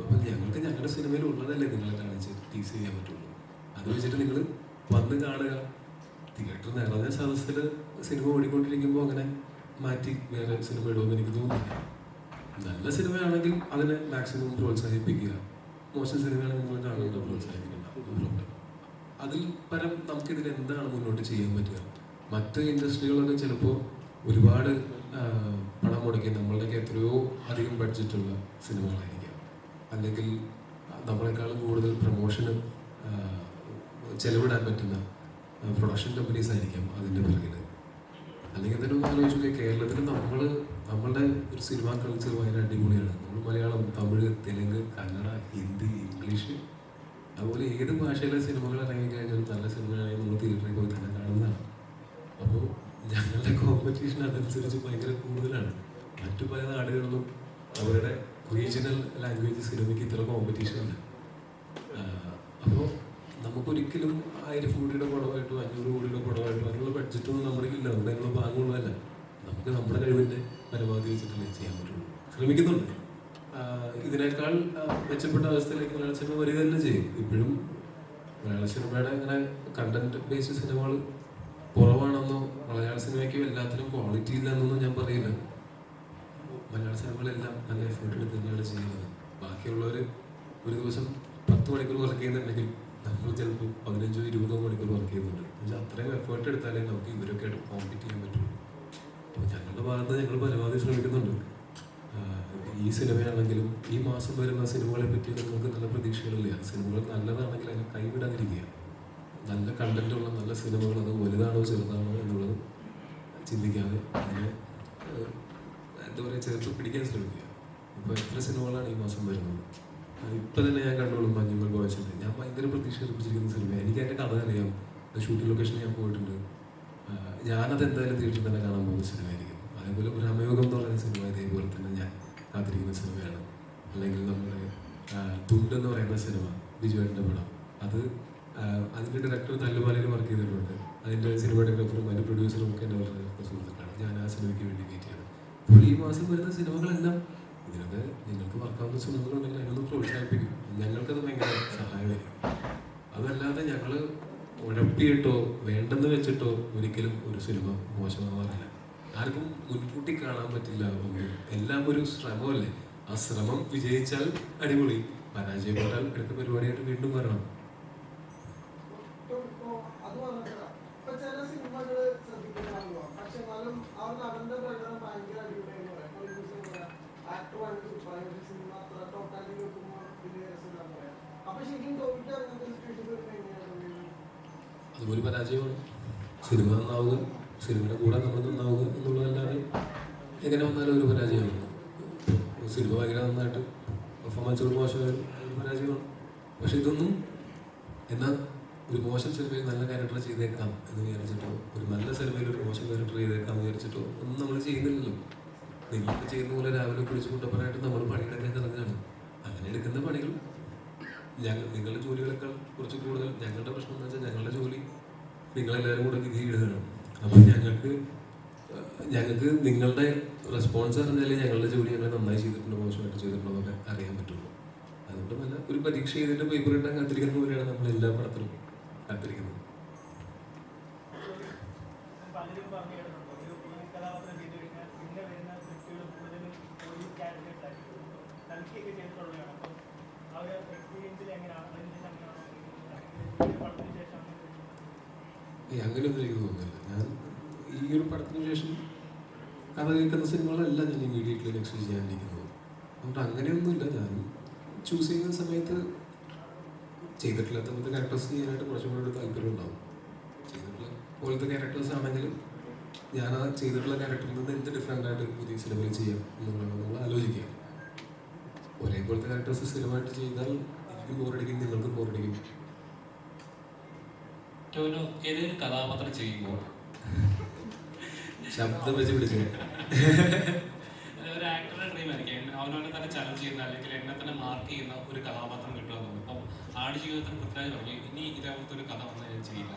അപ്പം ഞങ്ങൾക്ക് ഞങ്ങളുടെ സിനിമയിൽ ഉള്ളതല്ലേ നിങ്ങളെ കാണിച്ച് ടീസ് ചെയ്യാൻ പറ്റുള്ളൂ. അത് വെച്ചിട്ട് നിങ്ങൾ വന്ന് കാണുക. തിയേറ്റർ നിറഞ്ഞ സദസ്സിൽ സിനിമ ഓടിക്കൊണ്ടിരിക്കുമ്പോൾ അങ്ങനെ മാറ്റി വേറെ സിനിമ ഇടുമെന്ന് എനിക്ക് തോന്നുന്നില്ല. നല്ല സിനിമയാണെങ്കിൽ അതിനെ മാക്സിമം പ്രോത്സാഹിപ്പിക്കുക. മോശം സിനിമയാണെങ്കിൽ നിങ്ങൾ കാണുന്നത് പ്രോത്സാഹിപ്പിക്കുക. അതിൽ പരം നമുക്കിതിൽ എന്താണ് മുന്നോട്ട് ചെയ്യാൻ പറ്റുക? മറ്റ് ഇൻഡസ്ട്രികളൊക്കെ ചിലപ്പോൾ ഒരുപാട് പണം മുടക്കി നമ്മളുടെയൊക്കെ എത്രയോ അധികം ബഡ്ജറ്റുള്ള സിനിമകളായിരിക്കാം, അല്ലെങ്കിൽ നമ്മളെക്കാളും കൂടുതൽ പ്രൊമോഷന് ചെലവിടാൻ പറ്റുന്ന പ്രൊഡക്ഷൻ കമ്പനീസ് ആയിരിക്കാം അതിൻ്റെ പിറകിൽ. അല്ലെങ്കിൽ തന്നെ ഒന്ന് ആലോചിച്ചു, കേരളത്തിൽ നമ്മളുടെ ഒരു സിനിമാ കൾച്ചർ ഭയങ്കര അടിപൊളിയാണ്. നമ്മൾ മലയാളം, തമിഴ്, തെലുങ്ക്, കന്നഡ, ഹിന്ദി, ഇംഗ്ലീഷ്, അതുപോലെ ഏത് ഭാഷയിലെ സിനിമകൾ ഇറങ്ങിക്കഴിഞ്ഞാലും നല്ല സിനിമയാണെങ്കിൽ നമ്മൾ തിയേറ്ററിൽ പോയി തന്നെ കാണുന്നതാണ്. അപ്പോൾ ഞങ്ങളുടെ കോമ്പറ്റീഷൻ അതനുസരിച്ച് ഭയങ്കര കൂടുതലാണ്. മറ്റു പല നാടുകളിലും അവരുടെ റീജിയണൽ ലാംഗ്വേജ് സിനിമയ്ക്ക് ഇത്ര കോമ്പറ്റീഷൻ ഇല്ല. അപ്പോൾ നമുക്കൊരിക്കലും 1000 കോടിയുടെ പടമായിട്ടോ 500 കോടിയുടെ പടമായിട്ടോ അതിനുള്ള ബഡ്ജറ്റൊന്നും നമ്മുടെ ഇല്ല. നമ്മുടെ അതിനുള്ള ഭാഗമുള്ളതല്ല. നമുക്ക് നമ്മുടെ കഴിവിൻ്റെ പരമാവധി വെച്ചിട്ടല്ലേ ചെയ്യാൻ പറ്റുള്ളൂ. ശ്രമിക്കുന്നുണ്ട്. ഇതിനേക്കാൾ മെച്ചപ്പെട്ട അവസ്ഥയിലേക്ക് മലയാള സിനിമ വരിക തന്നെ ചെയ്യും. ഇപ്പോഴും മലയാള സിനിമയുടെ അങ്ങനെ കണ്ടന്റ് ബേസ്ഡ് സിനിമകൾ കുറവാണെന്നോ മലയാള സിനിമയ്ക്കും എല്ലാത്തിനും ക്വാളിറ്റി ഇല്ല എന്നൊന്നും ഞാൻ പറയില്ല. മലയാള സിനിമകളെല്ലാം നല്ല എഫേർട്ട് എടുത്ത് തന്നെയാണ് ചെയ്യുന്നത്. ബാക്കിയുള്ളവർ ഒരു ദിവസം 10 മണിക്കൂർ വർക്ക് ചെയ്യുന്നുണ്ടെങ്കിൽ നമ്മൾ ചിലപ്പോൾ 15-20 മണിക്കൂർ വർക്ക് ചെയ്യുന്നുണ്ട്. പക്ഷേ അത്രയും എഫേർട്ട് എടുത്താലേ നമുക്ക് ഇവരൊക്കെ ആയിട്ട് കോമ്പീറ്റ് ചെയ്യാൻ പറ്റുള്ളൂ. അപ്പോൾ ഞങ്ങളുടെ ഭാഗത്ത് ഞങ്ങൾ പരമാവധി ശ്രമിക്കുന്നുണ്ട്. ഈ സിനിമയാണെങ്കിലും ഈ മാസം വരുന്ന സിനിമകളെ പറ്റി നിങ്ങൾക്ക് നല്ല പ്രതീക്ഷകളില്ല. സിനിമകൾ നല്ലതാണെങ്കിൽ അതിനെ കൈവിടാതിരിക്കുക. നല്ല കണ്ടന്റുള്ള നല്ല സിനിമകൾ അത് വലുതാണോ ചെറുതാണോ എന്നുള്ളത് ചിന്തിക്കാതെ അതിനെ എന്താ പറയുക ചേർത്ത് പിടിക്കാൻ ശ്രമിക്കുക. ഇപ്പോൾ എത്ര സിനിമകളാണ് ഈ മാസം വരുന്നത്? ഇപ്പം തന്നെ ഞാൻ കണ്ടോളൂ മഞ്ഞുമൽ ബോയ്സിൻ്റെ. ഞാൻ ഭയങ്കര പ്രതീക്ഷ ലഭിച്ചിരിക്കുന്ന സിനിമ. എനിക്ക് അതിൻ്റെ കഥ അറിയാം. ഷൂട്ടിംഗ് ലൊക്കേഷനിൽ ഞാൻ പോയിട്ടുണ്ട്. ഞാനത് എന്തായാലും തിയേറ്ററിൽ തന്നെ കാണാൻ പോകുന്ന സിനിമയായിരിക്കും. അതേപോലെ ബ്രഹ്മയോഗം എന്ന് പറയുന്ന സിനിമ ഇതേപോലെ തന്നെ ഞാൻ കാത്തിരിക്കുന്ന സിനിമയാണ്. അല്ലെങ്കിൽ നമ്മുടെ തുണ്ട് എന്ന് പറയുന്ന സിനിമ, ബിജുവേട്ടൻ്റെ പടം, അതിൻ്റെ ഡയറക്ടർ തല്ലുമാലയിൽ വർക്ക് ചെയ്തിട്ടുണ്ട്. അതിൻ്റെ സിനിമാറ്റോഗ്രാഫറും അതിൻ്റെ പ്രൊഡ്യൂസറും ഒക്കെ എൻ്റെ വളരെ സുഹൃത്തുക്കളാണ്. ഞാൻ ആ സിനിമയ്ക്ക് വേണ്ടി വെയിറ്റ് ചെയ്തത്. അപ്പോൾ ഈ മാസം വരുന്ന സിനിമകളെല്ലാം ഇതിനൊക്കെ നിങ്ങൾക്ക് വർക്കാവുന്ന സിനിമകളുണ്ടെങ്കിൽ അതിനൊന്ന് പ്രോത്സാഹിപ്പിക്കും. ഞങ്ങൾക്കത് ഭയങ്കര സഹായമായിരിക്കും. അതല്ലാതെ ഞങ്ങൾ ഉഴപ്പിയിട്ടോ വേണ്ടെന്ന് വെച്ചിട്ടോ ഒരിക്കലും ഒരു സിനിമ മോശമാവാറില്ല. ആർക്കും മുൻകൂട്ടി കാണാൻ പറ്റില്ല. എല്ലാം ഒരു ശ്രമമല്ലേ. ആ ശ്രമം വിജയിച്ചാൽ അടിപൊളി, പരാജയപ്പെട്ടാൽ അടുത്ത പരിപാടിയായിട്ട് വീണ്ടും വരണം. സിനിമകൾ ശ്രദ്ധിക്കുന്നതാണല്ലോ, പക്ഷെ എന്നാലും ആ നടന്റെ പ്രകടനം ഭയങ്കര അടിപൊളിയായിരുന്നു പറയാം. ആക്ടറായിട്ട് സൂപ്പറായ സിനിമ അത്ര ടോട്ടാലിറ്റി നോക്കുമ്പോൾ വലിയ രസമില്ലാന്ന് പറയാം. അപ്പൊ ശരിക്കും ടോപ്പിക്ക് അങ്ങനത്തെ സിറ്റുവേഷൻ വരുമ്പോൾ എങ്ങനെയാണ്? അതുപോലെ പരാജയമാണ്. സിനിമ നന്നാവുക, സിനിമയുടെ കൂടെ നമ്മൾ നന്നാവുക എന്നുള്ളതല്ലാതെ എങ്ങനെ വന്നാലും ഒരു പരാജയമാണ്. സിനിമ ഭയങ്കര നന്നായിട്ട് പെർഫോമൻസുകൾ മോശമായാലും ഒരു പരാജയമാണ്. പക്ഷെ ഇതൊന്നും എന്നാൽ ഒരു മോശം സിനിമയിൽ നല്ല ക്യാരക്ടർ ചെയ്തേക്കാം എന്ന് വിചാരിച്ചിട്ടോ, ഒരു നല്ല സിനിമയിൽ ഒരു മോശം ക്യാരക്ടർ ചെയ്തേക്കാം എന്ന് വിചാരിച്ചിട്ടോ ഒന്നും നമ്മൾ ചെയ്യുന്നില്ലല്ലോ. നിങ്ങൾക്ക് ചെയ്യുന്ന പോലെ രാവിലെ കുളിച്ച് കൊണ്ടപ്പോഴായിട്ട് നമ്മൾ പണിയെടുക്കാൻ ഇറങ്ങുകയാണ്. അങ്ങനെ എടുക്കുന്ന പണികൾ നിങ്ങളുടെ ജോലികളെക്കാൾ കുറച്ച് കൂടുതൽ ഞങ്ങളുടെ പ്രശ്നം എന്ന് വെച്ചാൽ ഞങ്ങളുടെ ജോലി നിങ്ങളെല്ലാവരും കൂടെ വിധി ഇടുകയാണ്. അപ്പം ഞങ്ങൾക്ക് നിങ്ങളുടെ റെസ്പോൺസ് അറിഞ്ഞാലേ ഞങ്ങളുടെ ജോലി ഞങ്ങൾ നന്നായി ചെയ്തിട്ടുണ്ടോ മോശമായിട്ട് ചെയ്തിട്ടുണ്ടോ എന്നൊക്കെ അറിയാൻ പറ്റുള്ളൂ. അതുകൊണ്ട് നല്ല ഒരു പരീക്ഷ ചെയ്തിട്ട് പേപ്പർ ഇട്ടാൻ കാത്തിരിക്കുന്ന പോലെയാണ് നമ്മൾ എല്ലാ പടത്തിലും കാത്തിരിക്കുന്നത്. അങ്ങനെയൊന്നും എനിക്ക് തോന്നുന്നില്ല. ഞാൻ ഈ ഒരു പടത്തിന് ശേഷം കഥ കേൾക്കുന്ന സിനിമകളെല്ലാം ഞാൻ ഇമ്മീഡിയറ്റ്ലി നെക്സ്റ്റ് ചെയ്യാനിരിക്കുന്നത്. അതുകൊണ്ട് അങ്ങനെയൊന്നുമില്ല. ഞാൻ ചൂസ് ചെയ്യുന്ന സമയത്ത് ചെയ്തിട്ടില്ലാത്ത പോലത്തെ ക്യാരക്ടേഴ്സ് ചെയ്യാനായിട്ട് കുറച്ചും കൂടെ ഒരു താല്പര്യം ഉണ്ടാവും. ചെയ്തിട്ടുള്ള പോലത്തെ ക്യാരക്ടേഴ്സ് ആണെങ്കിലും ഞാൻ ആ ചെയ്തിട്ടുള്ള ക്യാരക്ടറിൽ നിന്ന് എന്ത് ഡിഫറെൻ്റ് ആയിട്ട് പുതിയ സിനിമയിൽ ചെയ്യാം എന്നുള്ളതാണ് നമ്മൾ ആലോചിക്കുക. ഒരേപോലത്തെ ക്യാരക്ടേഴ്സ് സിനിമയായിട്ട് ചെയ്താൽ എനിക്കും ബോറടിക്കും, നിങ്ങൾക്കും ബോറടിക്കും. ഏതൊരു കഥാപാത്രം ചെയ്യുമ്പോൾ ശബ്ദം വെച്ച് പിടിച്ചു ഒരു ആക്ടറുടെ ഡ്രീം ആയിരിക്കും അവനവനെ തന്നെ ചലഞ്ച് ചെയ്യുന്ന അല്ലെങ്കിൽ എന്നെ തന്നെ മാർക്ക് ചെയ്യുന്ന ഒരു കഥാപാത്രം കിട്ടുക എന്നുള്ളത്. ഇപ്പം ആടുജീവിതത്തിന് പൃഥ്വിരാജ് പറഞ്ഞു ഇനി ഇതേപോലത്തെ ഒരു കഥ വന്നാൽ ഞാൻ ചെയ്യില്ല,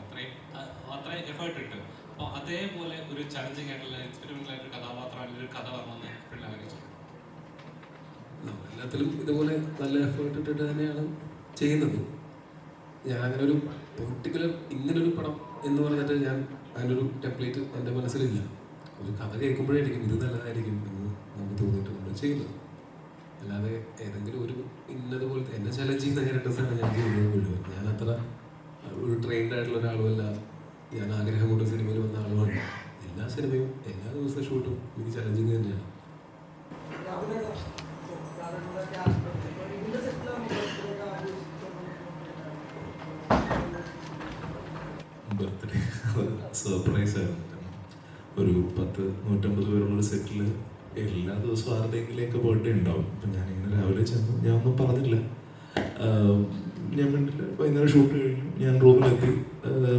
അത്രയും എഫേർട്ട് ഇട്ട്. അപ്പോൾ അതേപോലെ ഒരു ചലഞ്ചിങ് ആയിട്ടുള്ള എക്സ്പെരിമെന്റൽ ആയിട്ടൊരു കഥാപാത്രം അല്ലെങ്കിൽ ഒരു കഥ വരണമെന്ന് എപ്പോഴും ആഗ്രഹിച്ചു. എല്ലാത്തിലും ഇതുപോലെ നല്ല എഫേർട്ട് ഇട്ടിട്ട് തന്നെയാണ് ചെയ്യുന്നത്. ഞാൻ അങ്ങനെ ഒരു പെർട്ടിക്കുലർ ഇങ്ങനൊരു പടം എന്ന് പറഞ്ഞിട്ട് ഞാൻ അതിനൊരു ടെംപ്ലേറ്റ് എൻ്റെ മനസ്സിലില്ല. ഒരു കഥ കേൾക്കുമ്പോഴായിരിക്കും ഇത് നല്ലതായിരിക്കും എന്ന് നമുക്ക് തോന്നിയിട്ട് നമ്മൾ ചെയ്യുന്നത്. അല്ലാതെ ഏതെങ്കിലും ഒരു ഇന്നതുപോലത്തെ എന്നെ ചലഞ്ച് ചെയ്യുന്ന ക്യാരക്ടേഴ്സാണ് ഞാൻ ചെയ്യുന്നത് മുഴുവൻ. ഞാൻ അത്ര ഒരു ട്രെയിൻഡ് ആയിട്ടുള്ള ഒരാളുമല്ല. ഞാൻ ആഗ്രഹം കൊണ്ട് സിനിമയിൽ വന്ന ആളുമാണ്. എല്ലാ സിനിമയും എല്ലാ ദിവസവും ഷൂട്ടും എനിക്ക് ചലഞ്ചിങ് തന്നെയാണ്. ബർത്ത്ഡേ സർപ്രൈസ് ആയിരുന്നു. ഒരു 150 പേരുള്ളൊരു സെറ്റിൽ എല്ലാ ദിവസവും ആരുടെയെങ്കിലേക്ക് ബർത്ത്ഡേ ഉണ്ടാവും. അപ്പം ഞാനിങ്ങനെ രാവിലെ ചെന്നു, ഞാൻ ഒന്നും പറഞ്ഞില്ല, ഞാൻ കണ്ടില്ല. വൈകുന്നേരം ഷൂട്ട് കഴിഞ്ഞു, ഞാൻ റൂമിലെത്തി.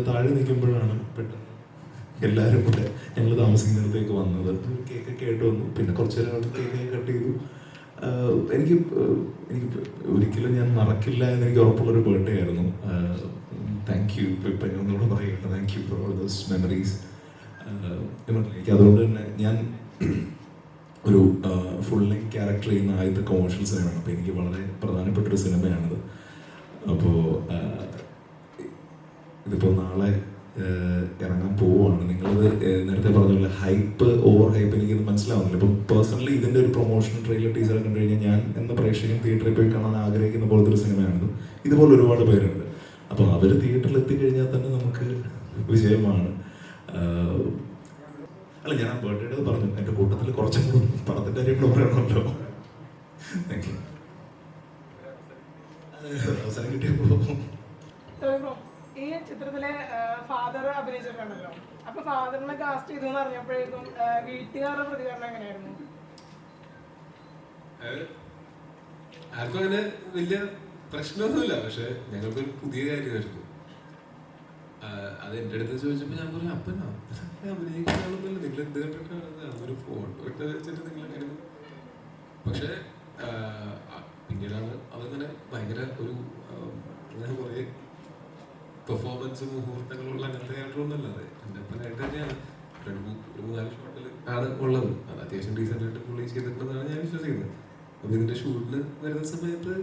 താഴെ നിൽക്കുമ്പോഴാണ് പെട്ടെന്ന് എല്ലാവരും കൂടെ ഞങ്ങൾ താമസിക്കുന്നിടത്തേക്ക് വന്നത്. കേക്കൊക്കെ ആയിട്ട് വന്നു. പിന്നെ കുറച്ച് നേരം അവിടെ കേക്കൊക്കെ കട്ട് ചെയ്തു. എനിക്ക് ഒരിക്കലും ഞാൻ മറക്കില്ല എന്നെനിക്ക് ഉറപ്പുള്ളൊരു ബർത്ത്ഡേ ആയിരുന്നു. Thank you. ഇപ്പം ഞാൻ ഒന്നുകൂടെ പറയുകയാണ്, thank you for all those memories. എനിക്ക് അതുകൊണ്ട് തന്നെ ഞാൻ ഒരു ഫുൾ ലെങ്ത് ക്യാരക്ടർ ചെയ്യുന്ന ആദ്യത്തെ കൊമേഴ്ഷ്യൽ സിനിമയാണ്. അപ്പോൾ എനിക്ക് വളരെ പ്രധാനപ്പെട്ടൊരു സിനിമയാണിത്. അപ്പോൾ ഇതിപ്പോൾ നാളെ ഇറങ്ങാൻ പോവുകയാണ്. നിങ്ങളത് നേരത്തെ പറഞ്ഞ ഹൈപ്പ്, ഓവർ ഹൈപ്പ് എനിക്കിത് മനസ്സിലാവുന്നില്ല. ഇപ്പം പേഴ്സണലി ഇതിൻ്റെ ഒരു പ്രൊമോഷൻ ട്രെയിലർ ടീസർ കണ്ടു കഴിഞ്ഞാൽ ഞാൻ എന്ന പ്രേക്ഷകൻ തിയേറ്ററിൽ പോയി കാണാൻ ആഗ്രഹിക്കുന്ന പോലത്തെ ഒരു സിനിമയാണിത്. ഇതുപോലെ ഒരുപാട് പേരുണ്ട്. അപ്പോൾ അവർ തിയേറ്ററിൽ എത്തിക്കഴിഞ്ഞാൽ തന്നെ നമുക്ക് വിജയമാണ്. അല്ല, ഞാൻ ആ ബർത്ത്ഡേ പറഞ്ഞു. എൻ്റെ കൂട്ടത്തിൽ കുറച്ചും കൂടി പടത്തിൻ്റെ കാര്യം കൂടെ പറയണമല്ലോ. Thank you. അവസരം കിട്ടിയപ്പോൾ ഈ ചിത്രത്തിലെ ഫാദർ അഭിനയിച്ചിട്ടുണ്ടല്ലോ. അപ്പൊ ഫാദറിനെ കാസ്റ്റ് ചെയ്തു എന്ന് അറിഞ്ഞപ്പോഴേക്കും വീട്ടുകാരുടെ പ്രതികരണം എങ്ങനെയായിരുന്നു? ആർക്കും അങ്ങനെ വലിയ പ്രശ്നമൊന്നുമില്ല. പക്ഷെ ഞങ്ങൾക്കൊരു പുതിയ കാര്യമായിരുന്നു. അത് എൻ്റെ അടുത്ത് ചോദിച്ചപ്പോൾ ഞാൻ പറഞ്ഞു, അപ്പനാ അഭിനയിക്കാനൊന്നുമില്ല, നിങ്ങൾ എന്ത് കണ്ടിട്ടാണ് അതൊരു ഫോട്ടോ ഇട്ട് വെച്ചിട്ട് നിങ്ങൾ കരുതും. പക്ഷെ പിന്നീടാണ് അതങ്ങനെ ഭയങ്കര ഒരു അങ്ങനെ കുറേ പെർഫോമൻസ് മുഹൂർത്തങ്ങളുള്ള അങ്ങനത്തെ ആയിട്ടൊന്നുമല്ല. അത് എൻ്റെ അപ്പനായിട്ട് തന്നെയാണ്. ഒരു 3-4 ഷോട്ടിൽ ആണ് ഉള്ളത്. അത് അത്യാവശ്യം ഡീസൻ്റ് ആയിട്ട് പുള്ളി ചെയ്തിട്ടുണ്ടെന്നാണ് ഞാൻ വിശ്വസിക്കുന്നത്. അപ്പോൾ ഇതിൻ്റെ ഷൂട്ടിന് വരുന്ന സമയത്ത്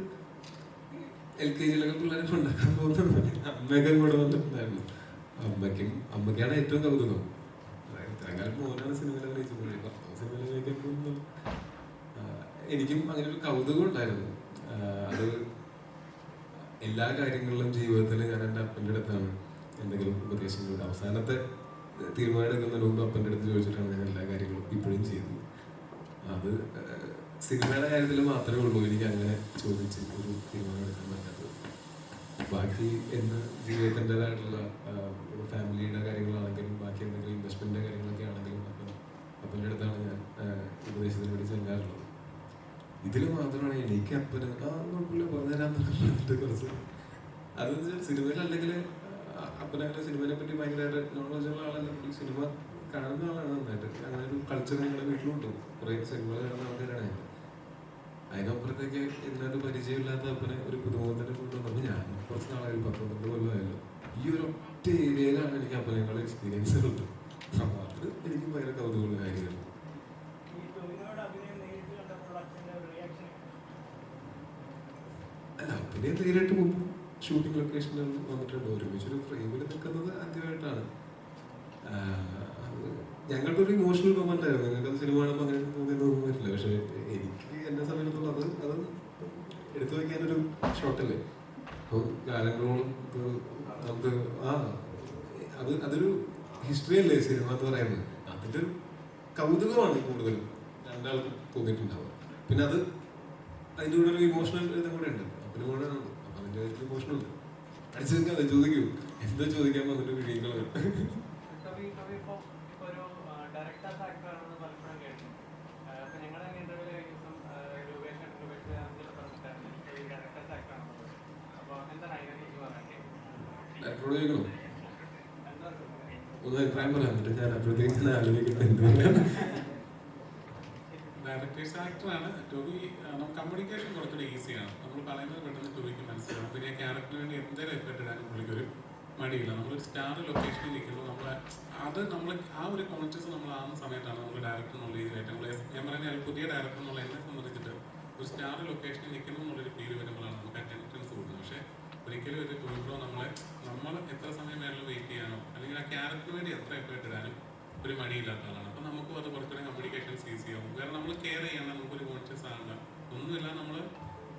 LKG-ലൊക്കെ പിള്ളേരെ കൊണ്ടാക്കാൻ പോകുന്നത് അമ്മയൊക്കെ കൂടെ വന്നിട്ടുണ്ടായിരുന്നു. അമ്മയ്ക്കാണ് ഏറ്റവും കൗതുകം. അതായത് ഇത്രകാലം മോനാണ് സിനിമയിൽ അഭിനയിച്ചത്. 10 സിനിമയിൽ അഭിനയിക്കുമ്പോൾ എനിക്കും അങ്ങനെ ഒരു കൗതുകം ഉണ്ടായിരുന്നു. അത് എല്ലാ കാര്യങ്ങളിലും ജീവിതത്തിൽ ഞാൻ എൻ്റെ അപ്പൻ്റെ അടുത്താണ് എന്തെങ്കിലും ഉപദേശങ്ങളുടെ അവസാനത്തെ തീരുമാനം എടുക്കുന്നതിന് മുമ്പ് അപ്പൻ്റെ അടുത്ത് ചോദിച്ചിട്ടാണ് ഞാൻ എല്ലാ കാര്യങ്ങളും ഇപ്പോഴും ചെയ്തത്. അത് സിനിമയുടെ കാര്യത്തിൽ മാത്രമേ ഉള്ളൂ എനിക്ക് അങ്ങനെ ചോദിച്ച് ഒരു തീരുമാനം എടുക്കാൻ പറ്റാത്തത്. ബാക്കി എന്ന് ജീവിതത്തിൻ്റെതായിട്ടുള്ള ഫാമിലിയുടെ കാര്യങ്ങളാണെങ്കിലും ബാക്കി എന്തെങ്കിലും ഇൻവെസ്റ്റ്മെൻറ്റിൻ്റെ കാര്യങ്ങളൊക്കെ ആണെങ്കിലും അപ്പൻ്റെ അടുത്താണ് ഞാൻ ഉപദേശത്തിന് വേണ്ടി ചെല്ലാറുള്ളത്. ഇതിൽ മാത്രമാണ് എനിക്ക് അപ്പന് കുഴപ്പമില്ല പറഞ്ഞുതരാൻ പറഞ്ഞിട്ട് കുറച്ച് അതെന്ന് വെച്ചാൽ സിനിമയിലല്ലെങ്കിൽ അപ്പനങ്ങനെ സിനിമയെ പറ്റി ഭയങ്കരമായിട്ട് നോളജുള്ള ആളല്ല. സിനിമ കാണുന്ന ആളാണ് നന്നായിട്ട്. അങ്ങനെ ഒരു കൾച്ചർ ഞങ്ങളുടെ വീട്ടിലുണ്ട്. കുറേ സിനിമകൾ കാണുന്ന ആൾക്കാരാണ് ഞാൻ. അതിനപ്പുറത്തേക്ക് ഇന്നത് പരിചയമില്ലാത്ത അപ്പനെ ഒരു പുതുമുഖത്തിനെ കൊണ്ടുവന്നപ്പോൾ ഞാൻ കുറച്ച് നാളായി 10-12 കൊല്ലമായല്ലോ. ഈ ഒരു ഒറ്റ ഏരിയയിലാണ് എനിക്ക് അപ്പനേക്കാൾ എക്സ്പീരിയൻസ് ഉള്ളത്. അപ്പോൾ അത് എനിക്ക് ഭയങ്കര കൗതുകമുള്ള കാര്യമാണ്. അല്ല അപ്പനെ നേരിട്ട് മുമ്പ് ഷൂട്ടിംഗ് ലൊക്കേഷനിൽ വന്നിട്ടുണ്ട്. ഒരുമിച്ചൊരു ഫ്രെയിമിൽ നിൽക്കുന്നത് ആദ്യമായിട്ടാണ്. ഞങ്ങളുടെ ഒരു ഇമോഷണൽ മൊമെന്റ് ആയിരുന്നു. ഞങ്ങൾക്ക് സിനിമ കാണുമ്പോൾ അങ്ങനെ തോന്നിയൊന്നും പറ്റില്ല. പക്ഷെ എനിക്ക് എന്നെ സമയത്തുള്ള അത് എടുത്തു വയ്ക്കാനൊരു ഷോട്ടല്ലേ. അപ്പോൾ കാലങ്ങളോളം നമുക്ക് അതൊരു ഹിസ്റ്ററി അല്ലേ സിനിമ എന്ന് പറയുന്നത്. അതിൻ്റെ ഒരു കൗതുകമാണ് കൂടുതലും രണ്ടാൾക്കും തോന്നിയിട്ടുണ്ടാവുക. പിന്നെ അതിൻ്റെ കൂടെ ഒരു ഇമോഷണൽ ഇതും കൂടെ ഉണ്ട്. അപ്പനും കൂടെ ഉണ്ട്. അപ്പം അതിൻ്റെ ഇമോഷണൽ ഉണ്ട്. അടിച്ചു നിൽക്കാതെ ചോദിക്കൂ എന്താ ചോദിക്കാൻ വന്നിട്ട് വീഡിയോകൾ ഡയറക്ടറോട് ചോദിക്കണോ? ഒന്ന് അഭിപ്രായം പറയാൻ പറ്റും. ഞാൻ അപ്പോഴത്തേക്ക് ആലോചിക്കുന്നത് ഡയറക്ടേഴ്സ് ആക്ടറാണ് ടോബി. നമുക്ക് കമ്മ്യൂണിക്കേഷൻ കുറച്ചുകൂടി ഈസിയാണ്. നമ്മൾ പറയുന്നത് പെട്ടെന്ന് ടോബിക്ക് മനസ്സിലാവും. പിന്നെ ക്യാരക്ടറിന് വേണ്ടി എന്തെങ്കിലും എഫേർട്ട് ഇടാനും പുള്ളിക്കൊരു മടിയില്ല. നമ്മളൊരു സ്റ്റാർ ലൊക്കേഷനിൽ നിൽക്കുമ്പോൾ നമ്മൾ ആ ഒരു കോൺഷ്യസ് നമ്മൾ ആകുന്ന സമയത്താണ് നമ്മൾ ഡയറക്ടർ എന്നുള്ള രീതിയിലായിട്ട് നമ്മൾ ഞാൻ പറയുന്നത് പുതിയ ഡയറക്ടർ എന്നുള്ള എന്നെ സംബന്ധിച്ചിട്ട് ഒരു സ്റ്റാർ ലൊക്കേഷനിൽ നിൽക്കുന്നു എന്നുള്ളൊരു ഫീൽ വരുമ്പോഴാണ് നമുക്ക് അറ്റൻഷൻസ് കൊടുക്കുന്നത്. പക്ഷേ ഒരിക്കലും ഒരു ടോബിയോ നമ്മൾ എത്ര സമയം വേണമെങ്കിലും വെയിറ്റ് ചെയ്യാനോ അല്ലെങ്കിൽ ആ ക്യാരക്ടറിന് വേണ്ടി എത്ര എഫേർട്ട് ഇടാനും ഒരു മടിയില്ലാത്ത ആളാണ്. അപ്പം നമുക്കും അത് കുറച്ചുകൂടെ കമ്മ്യൂണിക്കേഷൻസ് ഈസി ആവും. കാരണം നമ്മൾ കെയർ ചെയ്യണം, നമുക്കൊരു കോൺഷ്യസ് ആകണ്ട ഒന്നുമില്ല. നമ്മൾ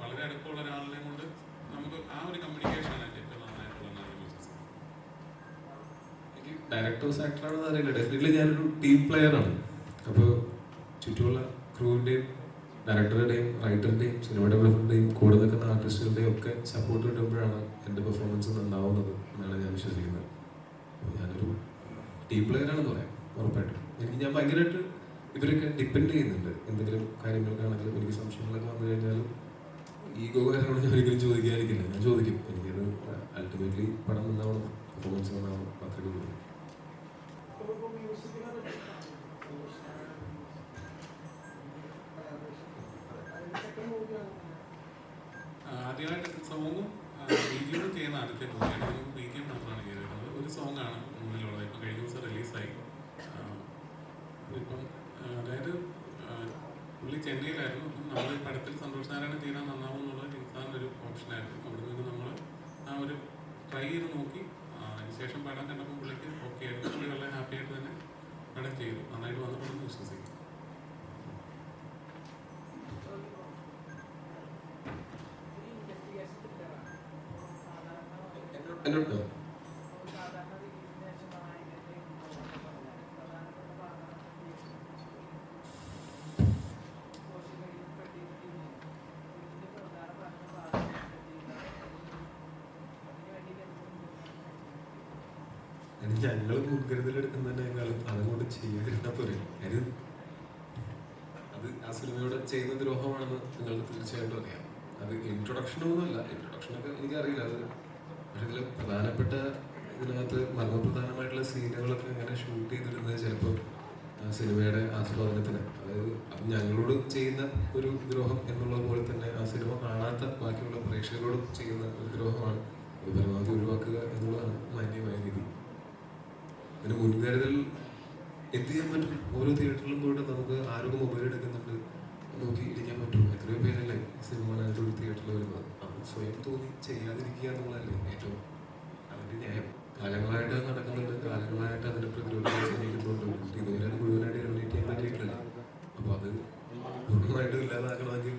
വളരെ അടുപ്പമുള്ള ഒരാളിനെ കൊണ്ട് നമുക്ക് ആ ഒരു കമ്മ്യൂണിക്കേഷനാണ് ഏറ്റവും നന്നായിട്ടുള്ളതാണ് വിശ്വസിക്കുന്നത്. എനിക്ക് ഡയറക്ടേഴ്സ് ആക്ടറാണെന്ന് അറിയില്ല. ഡെഫിനറ്റ്ലി ഞാനൊരു ടീം പ്ലെയറാണ്. അപ്പോൾ ചുറ്റുമുള്ള ക്രൂവിൻ്റെയും ഡയറക്ടറുടെയും റൈറ്ററിൻ്റെയും സിനിമ ഡെവലപ്പറിൻ്റെയും കൂടെ നിൽക്കുന്ന ആർട്ടിസ്റ്റുകളുടെയും ഒക്കെ സപ്പോർട്ട് കിട്ടുമ്പോഴാണ് എൻ്റെ പെർഫോമൻസ് നന്നാവുന്നത് എന്നാണ് ഞാൻ വിശ്വസിക്കുന്നത്. അപ്പോൾ ഞാനൊരു ടീം പ്ലെയറാണെന്ന് പറയാം ഉറപ്പായിട്ടും. ഞാൻ ഭയങ്കരമായിട്ട് ഇവരൊക്കെ ഡിപ്പെൻഡ് ചെയ്യുന്നുണ്ട്. എന്തെങ്കിലും കാര്യങ്ങൾക്കാണെങ്കിലും എനിക്ക് സംശയങ്ങളൊക്കെ വന്നു കഴിഞ്ഞാലും ഈഗോ കാര്യങ്ങളോട് ഞാൻ ഒരിക്കലും ചോദിക്കാതിരിക്കില്ല. ഞാൻ ചോദിക്കും. എനിക്കത് അൾട്ടിമേറ്റ്ലി പടം നന്നാവണം, പെർഫോമൻസ് നന്നാവണം, അത്രയ്ക്ക് ഉള്ളൂ. ആദ്യമായിട്ട് സോങ്ങും വീഡിയോയും ചെയ്യുന്ന ആദ്യത്തെ മൂവിയാണ്. വീഡിയോ മാത്രമാണ് ചെയ്തിരുന്നത്. ഒരു സോങ്ങാണ് മുന്നിലുള്ളത്. ഇപ്പം കഴിഞ്ഞ ദിവസം റിലീസായി. ഇപ്പം അതായത് പുള്ളി ചെന്നൈയിലായിരുന്നു. നമ്മൾ പടത്തിൽ സന്തോഷ് നാരായണൻ ചെയ്താൽ നന്നാവും എന്നുള്ള ജിൻസാറിൻ്റെ ഒരു ഓപ്ഷനായിരുന്നു. അവിടെ നിന്ന് നമ്മൾ ആ ഒരു ട്രൈ ചെയ്ത് നോക്കി. അതിനുശേഷം പടം കണ്ടപ്പോൾ പുള്ളിക്ക് ഓക്കെ ആയിരുന്നു. പുള്ളി വളരെ ഹാപ്പി ആയിട്ട് തന്നെ പടം ചെയ്തു. നന്നായിട്ട് വന്നപ്പോഴെന്ന് വിശ്വസിക്കും. എന്നോട്ടോ ഞങ്ങൾ മുൻകരുതലെടുക്കുന്നതിനേക്കാളും അതുകൊണ്ട് ചെയ്യാതിരുന്നാൽ പോരെ. കാര്യം അത് ആ സിനിമയോട് ചെയ്യുന്ന ദ്രോഹമാണെന്ന് നിങ്ങൾക്ക് തീർച്ചയായിട്ടും അറിയാം. അത് ഇൻട്രൊഡക്ഷനൊന്നുമല്ല. ഇൻട്രൊഡക്ഷനൊക്കെ എനിക്കറിയില്ല. അത് പക്ഷെ ഇതിൽ പ്രധാനപ്പെട്ട ഇതിനകത്ത് മർമ്മപ്രധാനമായിട്ടുള്ള സീനുകളൊക്കെ അങ്ങനെ ഷൂട്ട് ചെയ്തിരുന്നത് ചിലപ്പോൾ സിനിമയുടെ ആസ്വാദനത്തിന്, അതായത് അത് ഞങ്ങളോട് ചെയ്യുന്ന ഒരു ദ്രോഹം എന്നുള്ളത് പോലെ തന്നെ ആ സിനിമ കാണാത്ത ബാക്കിയുള്ള പ്രേക്ഷകരോടും ചെയ്യുന്ന ഒരു ദ്രോഹമാണ്. അത് പരമാവധി ഒഴിവാക്കുക എന്നുള്ളതാണ് മാന്യമായ രീതി. അതിന് മുൻകരുതൽ എന്ത് ചെയ്യാൻ പറ്റും? ഓരോ തിയേറ്ററിലും പോയിട്ട് നമുക്ക് ആരോഗ്യം മൊബൈൽ എടുക്കുന്നുണ്ട്, നോക്കി ഇരിക്കാൻ പറ്റും. എത്രയോ പേരല്ലേ സിനിമ കാണാനായിട്ട് ഒരു തിയേറ്ററിൽ വരുന്നത്. അത് സ്വയം തോന്നി ചെയ്യാതിരിക്കുക എന്നുള്ളതല്ലേ ഏറ്റവും അതിൻ്റെ ന്യായം. കാലങ്ങളായിട്ട് നടക്കുന്നുണ്ട്. കാലങ്ങളായിട്ട് അതിനെ പ്രതിരോധിക്കാൻ ശ്രമിക്കുന്നുണ്ട്. ഇതുവരെ അത് മുഴുവനായിട്ട് എലിമിനേറ്റ് ചെയ്യാൻ പറ്റിയിട്ടില്ല. അപ്പോൾ അത് പൂർണ്ണമായിട്ടും ഇല്ലാതാക്കണമെങ്കിൽ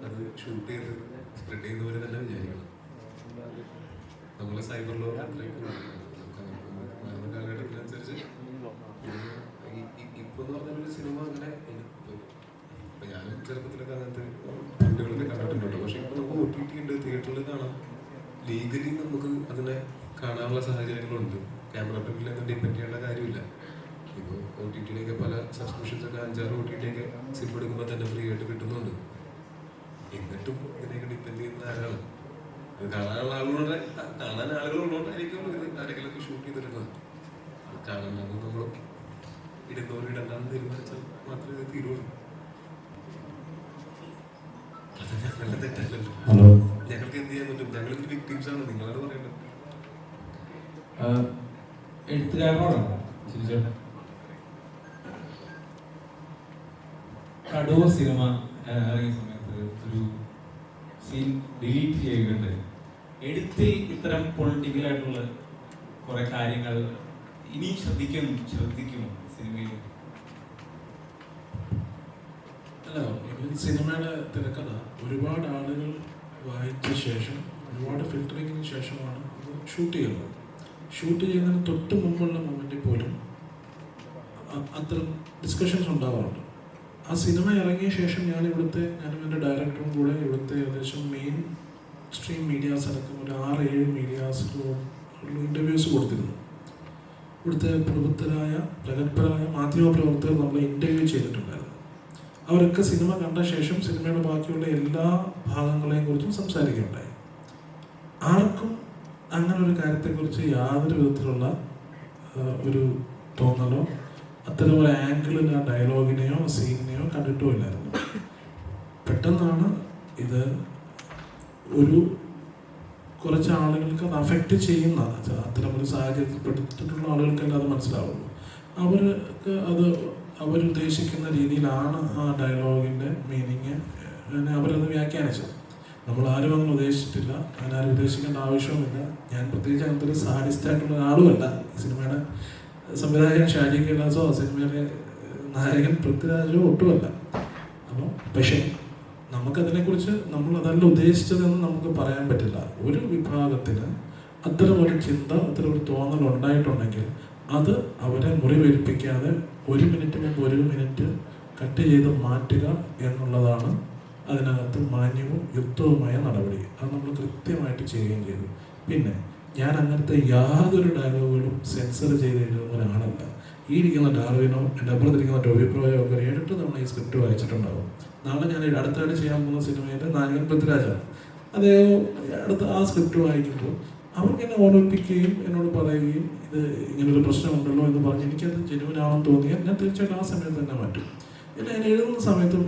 അത് ഷൂട്ട് ചെയ്ത് സ്പ്രെഡ് ചെയ്യുന്നവരെ തന്നെ വിചാരിക്കണം. നമ്മൾ സൈബർ ലോകം അത്രയും മാറുന്ന കാലഘട്ടത്തിനനുസരിച്ച് ഇപ്പൊ എന്ന് പറഞ്ഞൊരു സിനിമ അങ്ങനെ ഇപ്പൊ ഞാനും ചെറുപ്പത്തിലൊക്കെ അങ്ങനത്തെ പ്രിന്റുകളൊക്കെ കണ്ടിട്ടുണ്ട്. പക്ഷെ ഇപ്പൊ നമുക്ക് OTT ഉണ്ട്, തിയേറ്ററിൽ കാണാം. ലീഗലി നമുക്ക് അതിനെ കാണാനുള്ള സാഹചര്യങ്ങളുണ്ട്. ക്യാമറ പ്രിന്റിലൊന്നും ഡിപ്പെൻഡ് ചെയ്യേണ്ട കാര്യമില്ല. ഇപ്പോൾ OTT-യിലേക്ക് പല സബ്സ്ക്രിപ്ഷൻസ് ഒക്കെ 5-6 OTT-യൊക്കെ സിനിമ എടുക്കുമ്പോൾ തന്നെ ഫ്രീ ആയിട്ട് കിട്ടുന്നുണ്ട്. എന്നിട്ടും ഇതിനെയൊക്കെ ഡിപ്പെൻഡ് ചെയ്യുന്ന ആരാണ്? ഇത് കാണാൻ ആളുകളുള്ളതുകൊണ്ടായിരിക്കും ഇത് ആരെങ്കിലുമൊക്കെ ഷൂട്ട് ചെയ്തിരുന്നത്. അത് കാണാനത് നമ്മൾ ഇടുന്നവർ ഇടണ്ടാന്ന് തീരുമാനിച്ചാൽ മാത്രമേ ഇത് തീരുള്ളൂ. അത് ഞങ്ങളുടെ തെറ്റല്ലല്ലോ. ഞങ്ങൾക്ക് എന്ത് ചെയ്യാൻ പറ്റും? ഞങ്ങൾക്ക് വിക്ടിംസ് ആണ്. നിങ്ങളാണ് പറയേണ്ടത്. എഴുത്തുകാരനോടാണ് ചിരിച്ചേട്ടൻ. കടൂർ സിനിമ ഇറങ്ങിയ സമയത്ത് ഒരു സീൻ ഡിലീറ്റ് ചെയ്യുകയുണ്ടായി. എഴുത്തിൽ ഇത്തരം പൊളിറ്റിക്കലായിട്ടുള്ള കുറെ കാര്യങ്ങൾ ഇനിയും ശ്രദ്ധിക്കുമോ സിനിമയിൽ? അല്ല, ഈ സിനിമയുടെ തിരക്കഥ ഒരുപാട് ആളുകൾ വായിച്ച ശേഷം, ഒരുപാട് ഫിൽറ്ററിങ്ങിന് ശേഷമാണ് ഇത് ഷൂട്ട് ചെയ്യുന്നത്. ഷൂട്ട് ചെയ്യുന്നതിന് തൊട്ട് മുമ്പുള്ള മൊമെൻറ്റിൽ പോലും അത്തരം ഡിസ്കഷൻസ് ഉണ്ടാവാറുണ്ട്. ആ സിനിമ ഇറങ്ങിയ ശേഷം ഞാനും എൻ്റെ ഡയറക്ടറും കൂടെ ഇവിടുത്തെ ഏകദേശം മെയിൻ സ്ട്രീം മീഡിയാസ് അടക്കം ഒരു 6-7 മീഡിയാസിലും ഇൻ്റർവ്യൂസ് കൊടുത്തിരുന്നു. ഇവിടുത്തെ പ്രഗത്ഭരായ മാധ്യമപ്രവർത്തകർ നമ്മളെ ഇൻ്റർവ്യൂ ചെയ്തിട്ടുണ്ടായിരുന്നു. അവരൊക്കെ സിനിമ കണ്ട ശേഷം സിനിമയുടെ ബാക്കിയുള്ള എല്ലാ ഭാഗങ്ങളെയും കുറിച്ചും സംസാരിക്കുകയുണ്ടായി. ആർക്കും അങ്ങനെ ഒരു കാര്യത്തെക്കുറിച്ച് യാതൊരു വിധത്തിലുള്ള ഒരു തോന്നലോ അത്തരം ഒരു ആംഗിളിൽ ആ ഡയലോഗിനെയോ സീനിനെയോ കണ്ടിട്ടോ ഇല്ലായിരുന്നു. പെട്ടെന്നാണ് ഇത് കുറച്ച് ആളുകൾക്ക് അത് അഫക്റ്റ് ചെയ്യുന്ന അത്തരം ഒരു സാഹചര്യത്തിൽപ്പെട്ടിട്ടുള്ള ആളുകൾക്കല്ല അത് മനസ്സിലാവുള്ളൂ. അവർക്ക് അത് അവരുദ്ദേശിക്കുന്ന രീതിയിലാണ് ആ ഡയലോഗിൻ്റെ മീനിങ് അവരത് വ്യാഖ്യാനിച്ചത്. നമ്മൾ ആരും അങ്ങനെ ഉദ്ദേശിച്ചിട്ടില്ല, അങ്ങനെ ആരും ഉദ്ദേശിക്കേണ്ട ആവശ്യവുമില്ല. ഞാൻ പ്രത്യേകിച്ച് അങ്ങനത്തെ ഒരു സാഡിസ്റ്റായിട്ടുള്ള ഒരാളുമല്ല. ഈ സിനിമയുടെ സംവിധായകൻ ഷാജി കൈലാസോ സിനിമയിലെ നായകൻ പൃഥ്വിരാജോ ഒട്ടുമല്ല. അപ്പോൾ പക്ഷേ നമുക്കതിനെക്കുറിച്ച് നമ്മൾ അതല്ല ഉദ്ദേശിച്ചതെന്ന് നമുക്ക് പറയാൻ പറ്റില്ല. ഒരു വിഭാഗത്തിന് അത്തരം ഒരു ചിന്ത, അത്തരം ഒരു തോന്നൽ ഉണ്ടായിട്ടുണ്ടെങ്കിൽ അത് അവരെ മുറിവേൽപ്പിക്കാതെ 1 മിനിറ്റ് മുമ്പ് 1 മിനിറ്റ് കട്ട് ചെയ്ത് മാറ്റുക എന്നുള്ളതാണ് അതിനകത്ത് മാന്യവും യുക്തവുമായ നടപടി. അത് നമ്മൾ കൃത്യമായിട്ട് ചെയ്യുകയും ചെയ്തു. പിന്നെ ഞാൻ അങ്ങനത്തെ യാതൊരു ഡയലോഗുകളും സെൻസർ ചെയ്ത് എഴുതുന്ന ഒരാളല്ല. ഈ ഇരിക്കുന്ന ഡാർവിനോ എൻ്റെ അപ്പുറത്തിരിക്കുന്ന ടോബി പ്രോയോ ഒക്കെ 7-8 തവണ ഈ സ്ക്രിപ്റ്റ് വായിച്ചിട്ടുണ്ടാവും. നാളെ ഞാൻ അടുത്തായിട്ട് ചെയ്യാൻ പോകുന്ന സിനിമയിൽ നായകൻ പൃഥ്വിരാജാണ്. അടുത്ത ആ സ്ക്രിപ്റ്റ് വായിക്കുമ്പോൾ അവർക്ക് എന്നെ ഓർമ്മിപ്പിക്കുകയും എന്നോട് പറയുകയും ഇത് ഇങ്ങനൊരു പ്രശ്നമുണ്ടല്ലോ എന്ന് പറഞ്ഞ് എനിക്കത് ജെനുവിനാണെന്ന് തോന്നിയാൽ ഞാൻ തീർച്ചയായിട്ടും ആ സമയത്ത് തന്നെ മാറ്റും. പിന്നെ ഞാൻ എഴുതുന്ന സമയത്തും